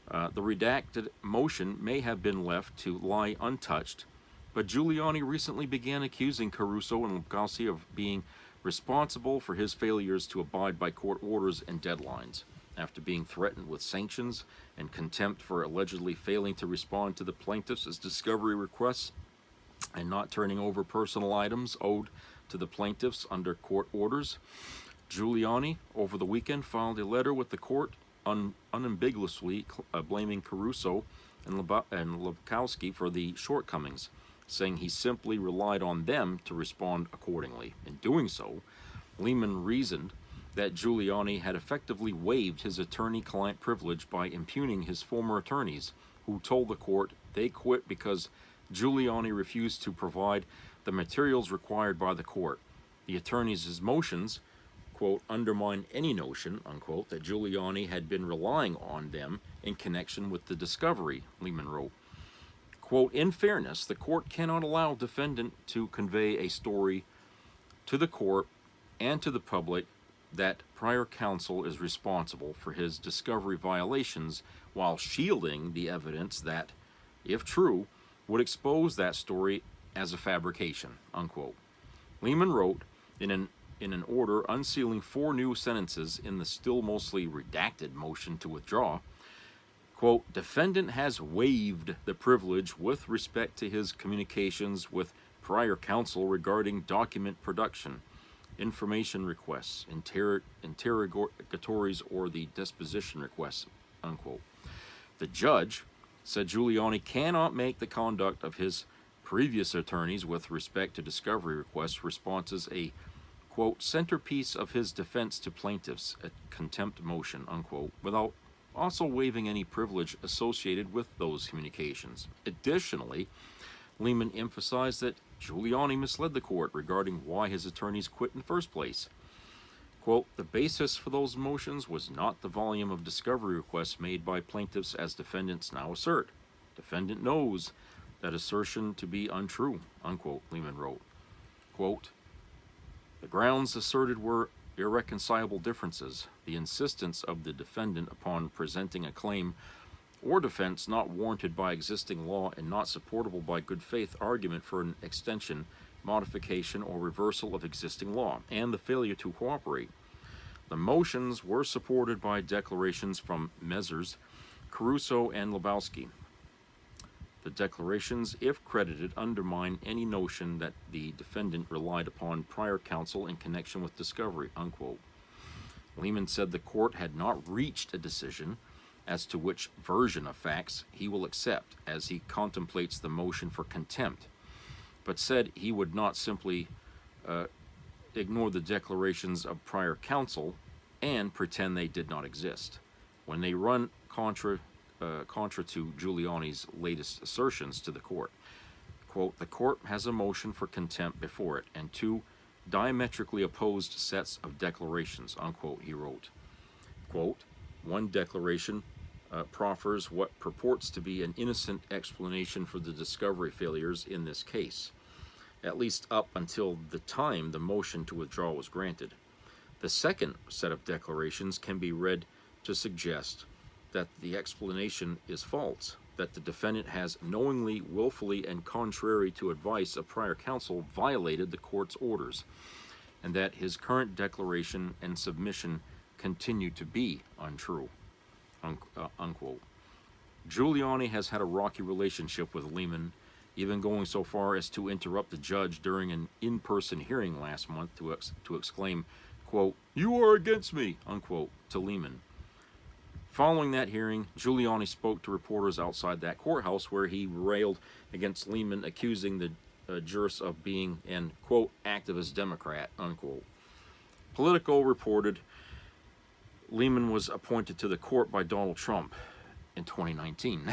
The redacted motion may have been left to lie untouched, but Giuliani recently began accusing Caruso and Lebowski of being responsible for his failures to abide by court orders and deadlines, after being threatened with sanctions and contempt for allegedly failing to respond to the plaintiff's discovery requests and not turning over personal items owed to the plaintiffs under court orders. Giuliani, over the weekend, filed a letter with the court unambiguously blaming Caruso and Lebowski for the shortcomings, saying he simply relied on them to respond accordingly. In doing so, Lehman reasoned that Giuliani had effectively waived his attorney-client privilege by impugning his former attorneys, who told the court they quit because Giuliani refused to provide the materials required by the court. The attorneys' motions, quote, undermine any notion, unquote, that Giuliani had been relying on them in connection with the discovery, Lehman wrote. Quote, in fairness, the court cannot allow defendant to convey a story to the court and to the public that prior counsel is responsible for his discovery violations while shielding the evidence that, if true, would expose that story as a fabrication, unquote. Lehman wrote in an order unsealing 4 new sentences in the still mostly redacted motion to withdraw, quote, defendant has waived the privilege with respect to his communications with prior counsel regarding document production, information requests, interrogatories, or the disposition requests, unquote. The judge said Giuliani cannot make the conduct of his previous attorneys with respect to discovery request responses a, quote, centerpiece of his defense to plaintiffs at contempt motion, unquote, without also waiving any privilege associated with those communications. Additionally, Lehman emphasized that Giuliani misled the court regarding why his attorneys quit in the first place. Quote, the basis for those motions was not the volume of discovery requests made by plaintiffs as defendants now assert. Defendant knows that assertion to be untrue, unquote, Lehman wrote. Quote, the grounds asserted were irreconcilable differences, the insistence of the defendant upon presenting a claim or defense not warranted by existing law and not supportable by good faith argument for an extension, modification, or reversal of existing law, and the failure to cooperate. The motions were supported by declarations from Messrs. Caruso and Lebowski. The declarations, if credited, undermine any notion that the defendant relied upon prior counsel in connection with discovery, unquote. Lehman said the court had not reached a decision as to which version of facts he will accept as he contemplates the motion for contempt, but said he would not simply ignore the declarations of prior counsel and pretend they did not exist when they run contra to Giuliani's latest assertions to the court. Quote, the court has a motion for contempt before it and 2 diametrically opposed sets of declarations, unquote, he wrote. Quote, one declaration proffers what purports to be an innocent explanation for the discovery failures in this case, at least up until the time the motion to withdraw was granted. The second set of declarations can be read to suggest that the explanation is false, that the defendant has knowingly, willfully, and contrary to advice of prior counsel violated the court's orders, and that his current declaration and submission continue to be untrue, unquote. Giuliani has had a rocky relationship with Lehman, even going so far as to interrupt the judge during an in-person hearing last month to exclaim, quote, you are against me, unquote, to Lehman. Following that hearing, Giuliani spoke to reporters outside that courthouse where he railed against Lehman, accusing the jurist of being an, quote, activist Democrat, unquote. Politico reported Lehman was appointed to the court by Donald Trump in 2019.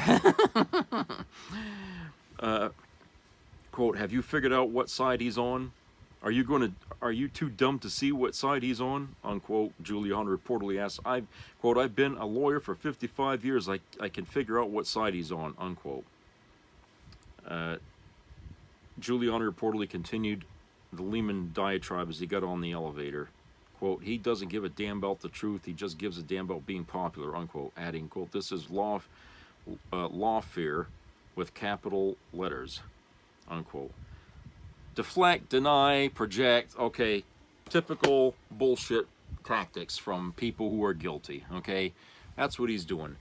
Quote, have you figured out what side he's on? Are you too dumb to see what side he's on? Unquote, Giuliani reportedly asked. I've been a lawyer for 55 years. I can figure out what side he's on, unquote. Giuliani reportedly continued the Lehman diatribe as he got on the elevator. Quote, he doesn't give a damn about the truth. He just gives a damn about being popular, unquote, adding, quote, this is lawfare with capital letters, unquote. Deflect, deny, project. Okay, typical bullshit tactics from people who are guilty, okay? That's what he's doing.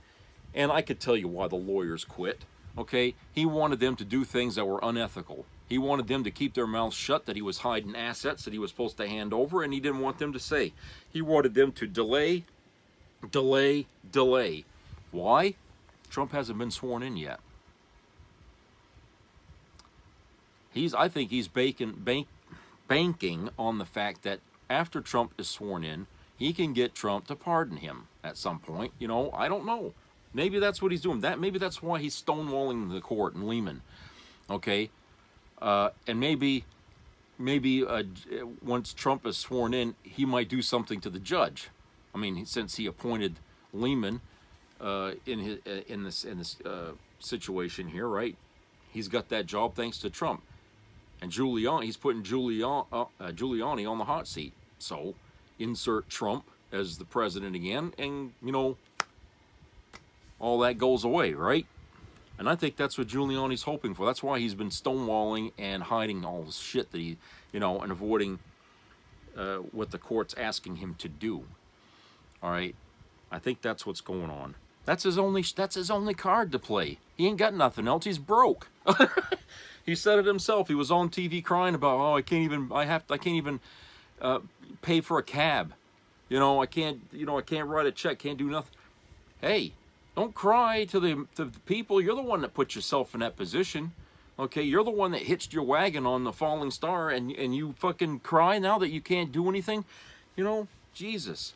And I could tell you why the lawyers quit, okay? He wanted them to do things that were unethical. He wanted them to keep their mouths shut, that he was hiding assets that he was supposed to hand over, and he didn't want them to say. He wanted them to delay. Why? Trump hasn't been sworn in yet. I think he's banking on the fact that after Trump is sworn in, he can get Trump to pardon him at some point. You know, I don't know. Maybe that's what he's doing. Maybe that's why he's stonewalling the court in Lehman. Okay, and maybe once Trump is sworn in, he might do something to the judge. I mean, since he appointed Lehman in this situation here, right? He's got that job thanks to Trump, and he's putting Giuliani on the hot seat. So insert Trump as the president again, and all that goes away, right? And I think that's what Giuliani's hoping for. That's why he's been stonewalling and hiding all this shit that he, and avoiding what the court's asking him to do. All right, I think that's what's going on. That's his only card to play. He ain't got nothing else. He's broke. He said it himself. He was on TV crying about, I can't even pay for a cab. I can't write a check, can't do nothing. Hey, don't cry to the people. You're the one that put yourself in that position. Okay, you're the one that hitched your wagon on the falling star, and you fucking cry now that you can't do anything. Jesus.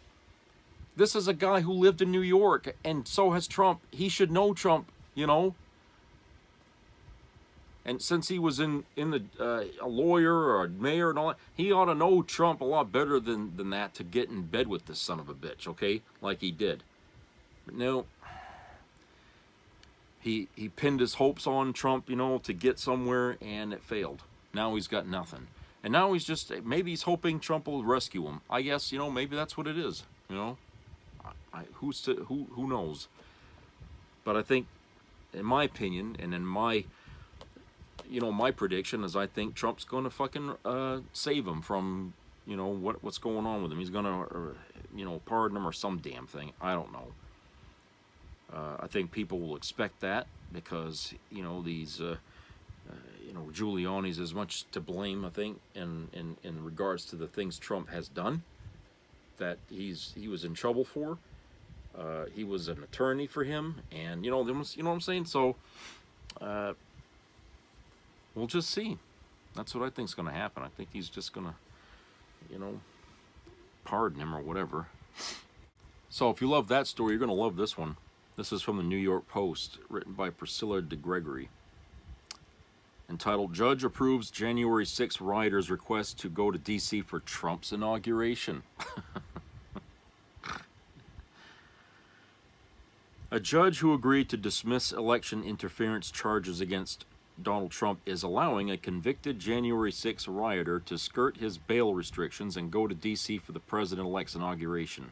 This is a guy who lived in New York, and so has Trump. He should know Trump, And since he was in a lawyer or a mayor and all that, he ought to know Trump a lot better than that to get in bed with this son of a bitch, okay? Like he did. But no, he pinned his hopes on Trump, to get somewhere, and it failed. Now he's got nothing. And now maybe he's hoping Trump will rescue him. I guess, maybe that's what it is, who knows? But I think, in my opinion, and in my prediction is, I think Trump's going to fucking save him from what's going on with him. He's going to pardon him or some damn thing. I don't know. I think people will expect that because these Giuliani's as much to blame, I think, in regards to the things Trump has done that he was in trouble for. He was an attorney for him, and you know what I'm saying. So we'll just see. That's what I think is going to happen. I think he's just going to, pardon him or whatever. So if you love that story, you're going to love this one. This is from the New York Post, written by Priscilla DeGregory. Entitled, Judge Approves January 6th Rioters' Request to Go to D.C. for Trump's Inauguration. A judge who agreed to dismiss election interference charges against Donald Trump is allowing a convicted January 6th rioter to skirt his bail restrictions and go to D.C. for the president-elect's inauguration.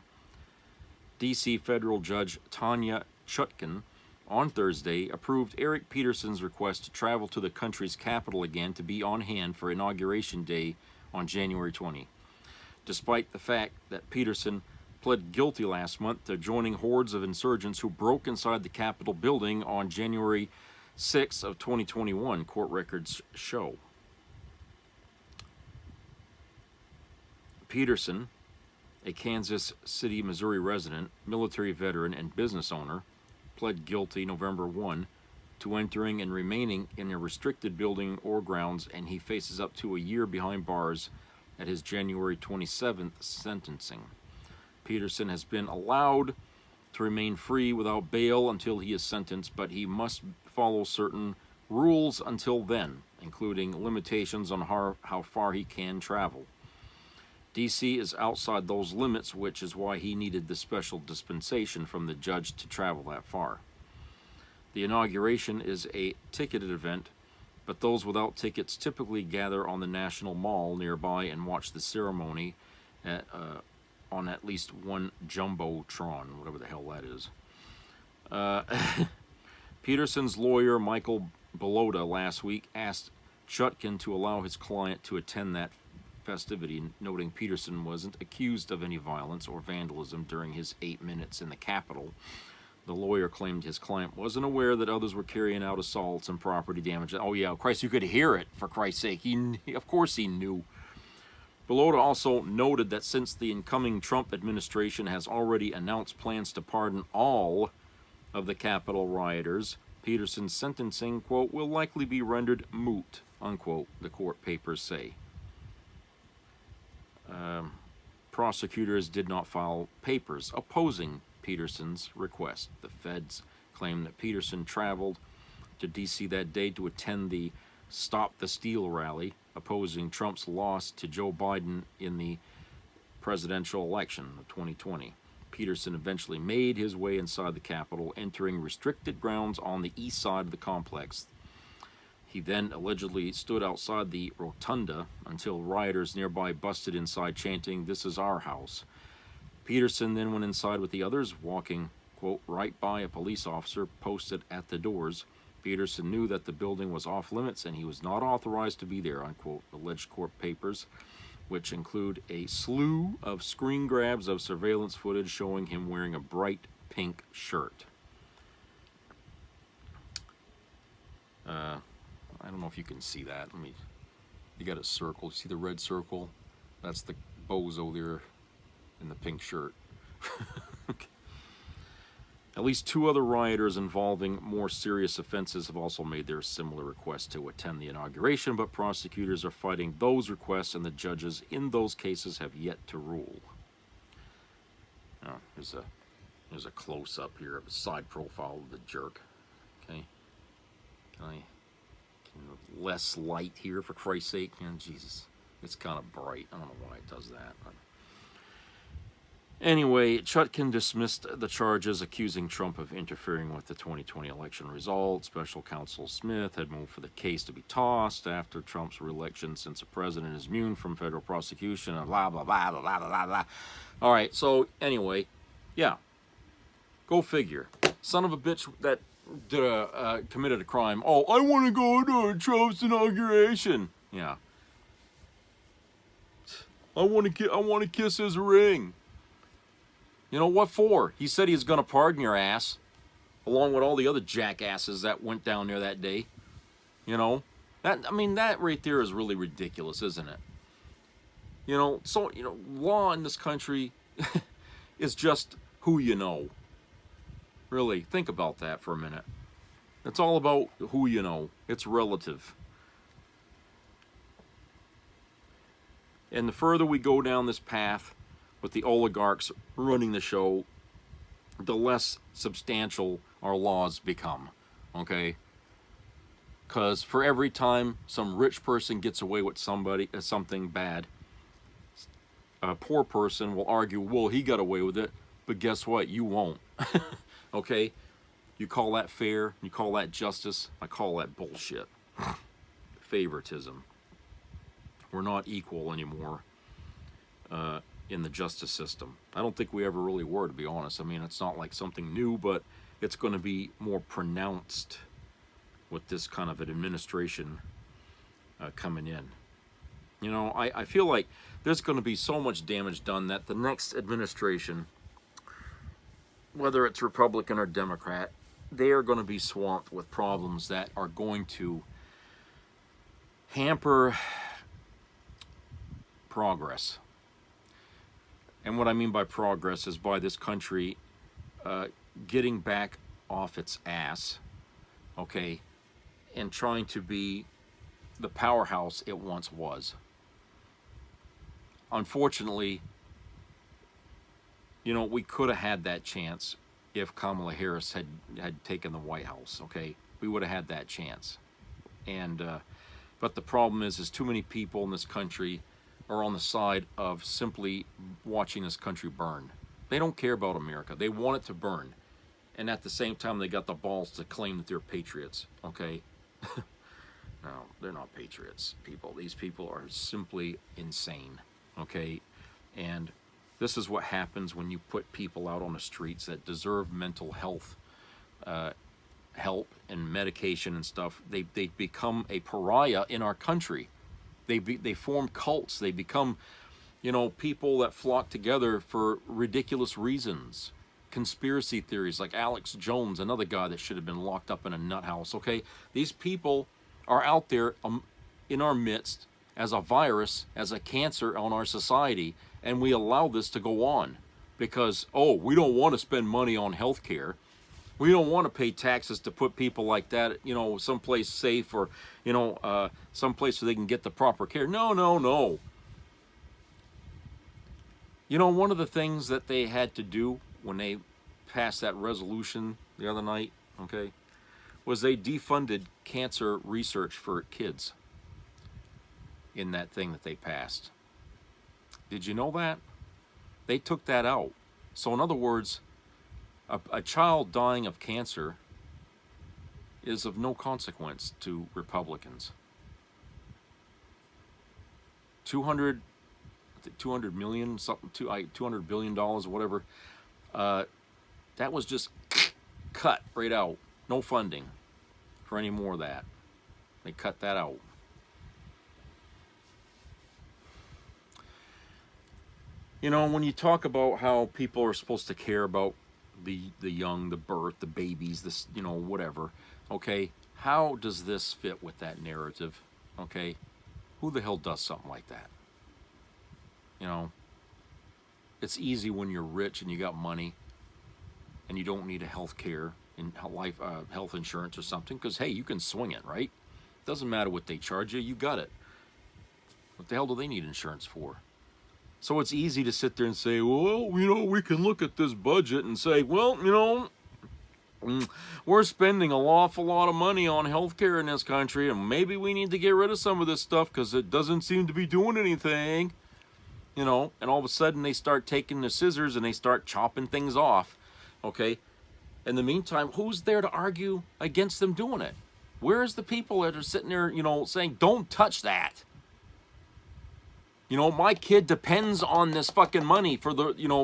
D.C. federal judge Tanya Chutkan on Thursday approved Eric Peterson's request to travel to the country's capital again to be on hand for Inauguration Day on January 20. Despite the fact that Peterson pled guilty last month to joining hordes of insurgents who broke inside the Capitol building on January 6 of 2021, court records show. Peterson, a Kansas City, Missouri resident, military veteran, and business owner, pled guilty November 1 to entering and remaining in a restricted building or grounds, and he faces up to a year behind bars at his January 27th sentencing. Peterson has been allowed to remain free without bail until he is sentenced, but he must follow certain rules until then, including limitations on how far he can travel. D.C. is outside those limits, which is why he needed the special dispensation from the judge to travel that far. The inauguration is a ticketed event, but those without tickets typically gather on the National Mall nearby and watch the ceremony on at least one jumbotron, whatever the hell that is. Peterson's lawyer, Michael Belota, last week asked Chutkan to allow his client to attend that festivity, noting Peterson wasn't accused of any violence or vandalism during his 8 minutes in the Capitol. The lawyer claimed his client wasn't aware that others were carrying out assaults and property damage. Oh yeah, Christ, you could hear it, for Christ's sake. Of course he knew. Belota also noted that since the incoming Trump administration has already announced plans to pardon all of the Capitol rioters, Peterson's sentencing, quote, will likely be rendered moot, unquote, the court papers say. Prosecutors did not file papers opposing Peterson's request. The feds claim that Peterson traveled to D.C. that day to attend the Stop the Steal rally, opposing Trump's loss to Joe Biden in the presidential election of 2020. Peterson eventually made his way inside the Capitol, entering restricted grounds on the east side of the complex. He then allegedly stood outside the rotunda until rioters nearby busted inside chanting, "This is our house." Peterson then went inside with the others, walking, quote, right by a police officer posted at the doors. Peterson knew that the building was off limits and he was not authorized to be there, unquote, alleged court papers, which include a slew of screen grabs of surveillance footage showing him wearing a bright pink shirt. I don't know if you can see that. You got a circle. See the red circle? That's the bozo there in the pink shirt. Okay. At least 2 other rioters involving more serious offenses have also made their similar requests to attend the inauguration, but prosecutors are fighting those requests and the judges in those cases have yet to rule. Oh, there's a close-up here of a side profile of the jerk. Okay. Less light here, for Christ's sake. Jesus, it's kind of bright. I don't know why it does that. But anyway, Chutkan dismissed the charges accusing Trump of interfering with the 2020 election results. Special counsel Smith had moved for the case to be tossed after Trump's reelection, since the president is immune from federal prosecution and blah, blah, blah, blah, blah, blah, blah. All right, so anyway, yeah, go figure. Son of a bitch that committed a crime. Oh, I want to go to Trump's inauguration. Yeah. I want to kiss his ring. You know what for? He said he's going to pardon your ass, along with all the other jackasses that went down there that day. You know, that right there is really ridiculous, isn't it? You know, so law in this country is just who you know. Really, think about that for a minute. It's all about who you know. It's relative. And the further we go down this path with the oligarchs running the show, the less substantial our laws become, okay? Because for every time some rich person gets away with something bad, a poor person will argue, well, he got away with it, but guess what? You won't. Okay? You call that fair? You call that justice? I call that bullshit. Favoritism. We're not equal anymore in the justice system. I don't think we ever really were, to be honest. I mean, it's not like something new, but it's going to be more pronounced with this kind of an administration coming in. You know, I feel like there's going to be so much damage done that the next administration, whether it's Republican or Democrat, they are going to be swamped with problems that are going to hamper progress. And what I mean by progress is by this country getting back off its ass, okay, and trying to be the powerhouse it once was. Unfortunately, you know, we could have had that chance if Kamala Harris had taken the White House, okay? We would have had that chance. And but the problem is too many people in this country are on the side of simply watching this country burn. They don't care about America. They want it to burn. And at the same time, they got the balls to claim that they're patriots, okay? No, they're not patriots, people. These people are simply insane, okay? And this is what happens when you put people out on the streets that deserve mental health help and medication and stuff. They become a pariah in our country. They form cults. They become, people that flock together for ridiculous reasons. Conspiracy theories like Alex Jones, another guy that should have been locked up in a nut house. Okay, these people are out there in our midst as a virus, as a cancer on our society, and we allow this to go on because, we don't want to spend money on health care. We don't want to pay taxes to put people like that, someplace safe or, someplace where they can get the proper care. No. One of the things that they had to do when they passed that resolution the other night, okay, was they defunded cancer research for kids in that thing that they passed. Did you know that? They took that out. So in other words, a child dying of cancer is of no consequence to Republicans. 200 million, something, $200 billion, or whatever. That was just cut right out. No funding for any more of that. They cut that out. When you talk about how people are supposed to care about the young, the birth, the babies, this, whatever, okay, how does this fit with that narrative? Okay, who the hell does something like that? It's easy when you're rich and you got money and you don't need a health care and health insurance or something, because hey, you can swing it, right? Doesn't matter what they charge you, you got it. What the hell do they need insurance for? So it's easy to sit there and say, well, we can look at this budget and say, well, we're spending an awful lot of money on healthcare in this country, and maybe we need to get rid of some of this stuff because it doesn't seem to be doing anything. And all of a sudden they start taking the scissors and they start chopping things off. Okay? In the meantime, who's there to argue against them doing it? Where's the people that are sitting there, saying, don't touch that? My kid depends on this fucking money for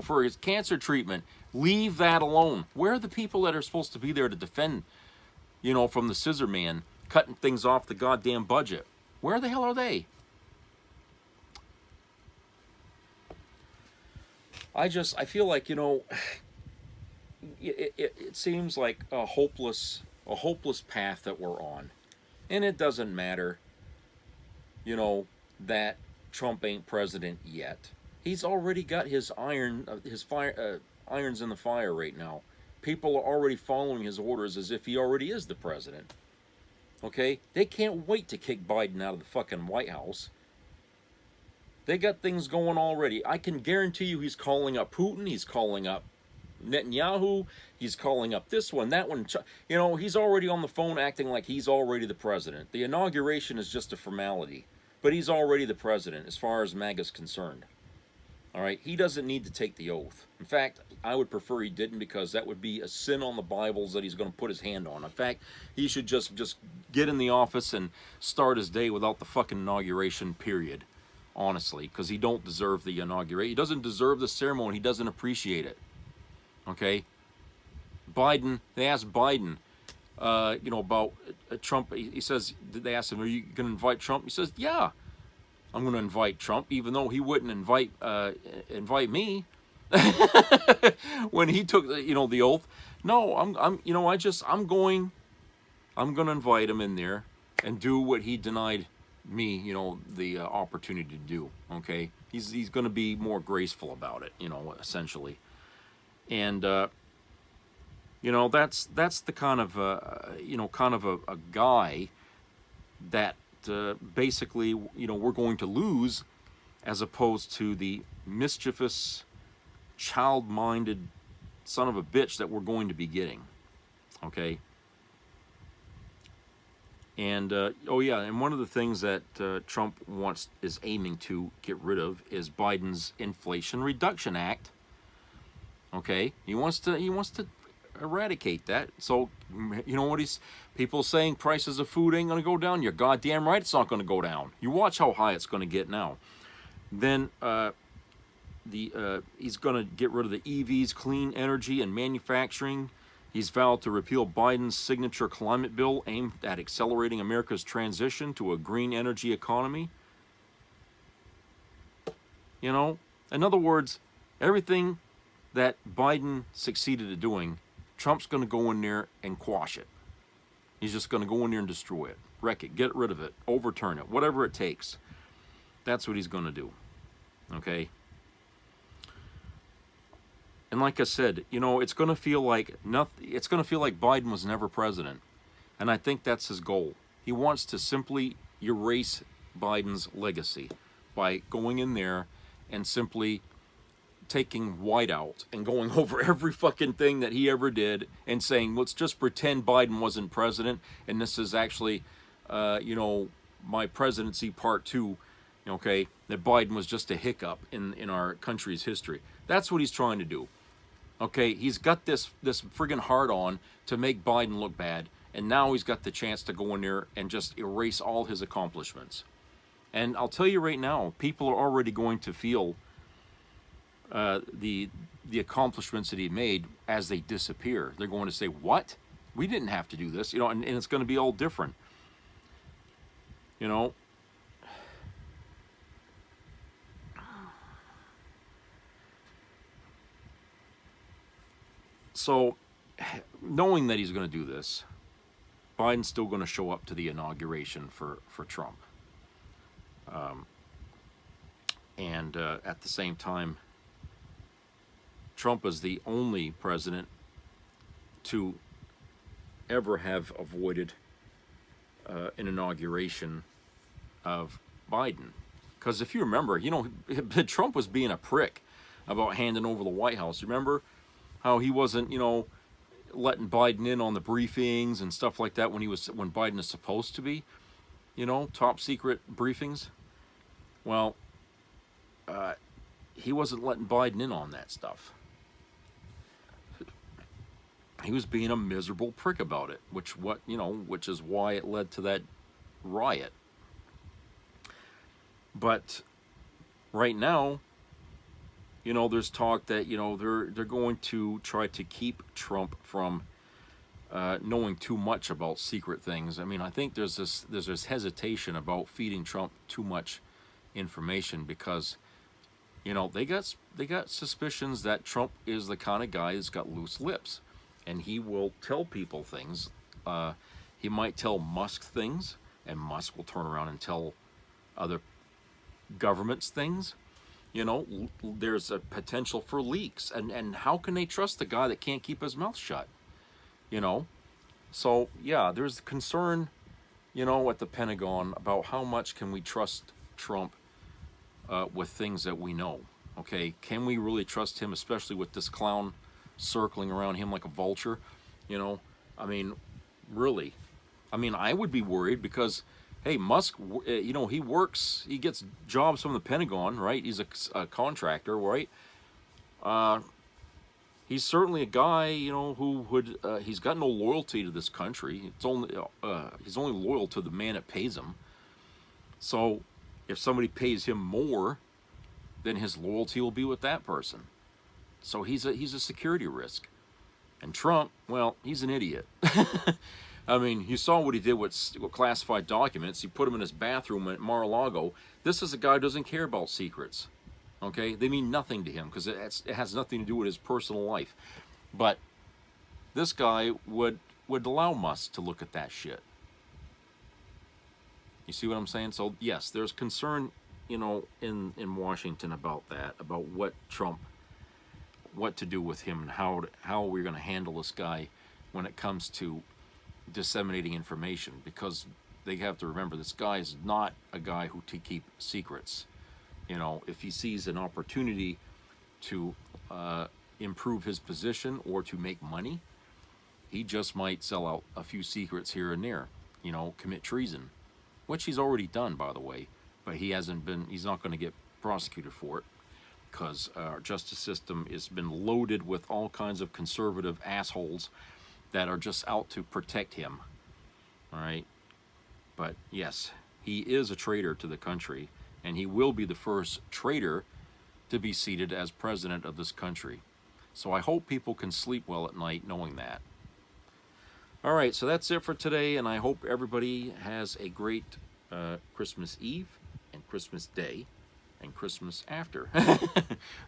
for his cancer treatment. Leave that alone. Where are the people that are supposed to be there to defend, from the scissor man cutting things off the goddamn budget? Where the hell are they? I feel like, it seems like a hopeless path that we're on. And it doesn't matter, that Trump ain't president yet. He's already got his irons in the fire right now. People are already following his orders as if he already is the president. Okay? They can't wait to kick Biden out of the fucking White House. They got things going already. I can guarantee you he's calling up Putin, he's calling up Netanyahu, he's calling up this one, that one. He's already on the phone acting like he's already the president. The inauguration is just a formality. But he's already the president as far as MAGA is concerned. All right? He doesn't need to take the oath. In fact, I would prefer he didn't, because that would be a sin on the Bibles that he's going to put his hand on. In fact, he should just get in the office and start his day without the fucking inauguration, period. Honestly, because he don't deserve the inauguration. He doesn't deserve the ceremony. He doesn't appreciate it. Okay? Biden, they asked Biden, about Trump. He says, they asked him, are you going to invite Trump? He says, yeah, I'm going to invite Trump, even though he wouldn't invite me when he took the oath. No, I'm going to invite him in there and do what he denied me, the opportunity to do. Okay, he's going to be more graceful about it, essentially, and. That's the kind of a guy that basically we're going to lose, as opposed to the mischievous, child-minded son of a bitch that we're going to be getting. Okay. And and one of the things that Trump is aiming to get rid of is Biden's Inflation Reduction Act. Okay, he wants to eradicate that. So what people saying prices of food ain't gonna go down. You're goddamn right, it's not gonna go down. You watch how high it's gonna get now. Then he's gonna get rid of the EVs, clean energy, and manufacturing. He's vowed to repeal Biden's signature climate bill aimed at accelerating America's transition to a green energy economy. You know, in other words, everything that Biden succeeded at doing, Trump's going to go in there and quash it. He's just going to go in there and destroy it, wreck it, get rid of it, overturn it, whatever it takes. That's what he's going to do. Okay? And like I said, you know, it's going to feel like nothing. It's going to feel like Biden was never president. And I think that's his goal. He wants to simply erase Biden's legacy by going in there and simply taking whiteout and going over every fucking thing that he ever did and saying, let's just pretend Biden wasn't president and this is actually, you know, my presidency part 2, okay, that Biden was just a hiccup in our country's history. That's what he's trying to do. Okay, he's got this friggin' hard-on to make Biden look bad, and now he's got the chance to go in there and just erase all his accomplishments. And I'll tell you right now, people are already going to feel the accomplishments that he made as they disappear. They're going to say, what? We didn't have to do this, you know, and it's going to be all different. You know? So, knowing that he's going to do this, Biden's still going to show up to the inauguration for Trump. And at the same time, Trump is the only president to ever have avoided an inauguration of Biden. Because if you remember, you know, Trump was being a prick about handing over the White House. Remember how he wasn't, you know, letting Biden in on the briefings and stuff like that when Biden is supposed to be, you know, top secret briefings? Well, he wasn't letting Biden in on that stuff. He was being a miserable prick about it, which is why it led to that riot. But right now, you know, there's talk that, you know, they're going to try to keep Trump from knowing too much about secret things. I mean, I think there's this hesitation about feeding Trump too much information because, you know, they got suspicions that Trump is the kind of guy that's got loose lips. And he will tell people things. He might tell Musk things, and Musk will turn around and tell other governments things. You know, there's a potential for leaks. And how can they trust a guy that can't keep his mouth shut? You know? So, yeah, there's concern, you know, at the Pentagon about how much can we trust Trump with things that we know. Okay, can we really trust him, especially with this clown circling around him like a vulture? You know, I mean, really. I mean, I would be worried because, hey, Musk, you know, he gets jobs from the Pentagon, right? He's a contractor, right? He's certainly a guy, you know, who would, he's got no loyalty to this country. He's only loyal to the man that pays him. So if somebody pays him more, then his loyalty will be with that person. So he's a security risk. And Trump, well, he's an idiot. I mean, you saw what he did with classified documents. He put them in his bathroom at Mar-a-Lago. This is a guy who doesn't care about secrets. Okay? They mean nothing to him because it has nothing to do with his personal life. But this guy would allow Musk to look at that shit. You see what I'm saying? So, yes, there's concern, you know, in Washington about that, about what to do with him and how we're going to handle this guy when it comes to disseminating information, because they have to remember this guy is not a guy who to keep secrets. You know, if he sees an opportunity to improve his position or to make money, he just might sell out a few secrets here and there, you know, commit treason, which he's already done, by the way, but he's not going to get prosecuted for it, because our justice system has been loaded with all kinds of conservative assholes that are just out to protect him. All right? But yes, he is a traitor to the country, and he will be the first traitor to be seated as president of this country. So I hope people can sleep well at night knowing that. All right, so that's it for today, and I hope everybody has a great Christmas Eve and Christmas Day. and Christmas after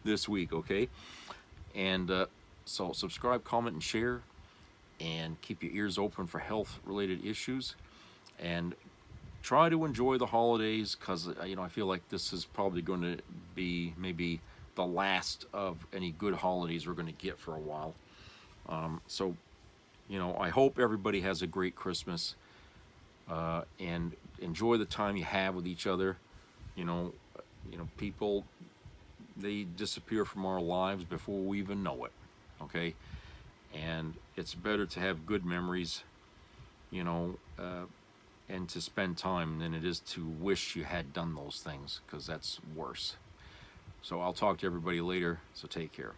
this week, okay? And so subscribe, comment, and share, and keep your ears open for health-related issues, and try to enjoy the holidays, because I feel like this is probably going to be maybe the last of any good holidays we're going to get for a while. So I hope everybody has a great Christmas, and enjoy the time you have with each other. People, they disappear from our lives before we even know it, okay? And it's better to have good memories, and to spend time than it is to wish you had done those things, because that's worse. So I'll talk to everybody later, so take care.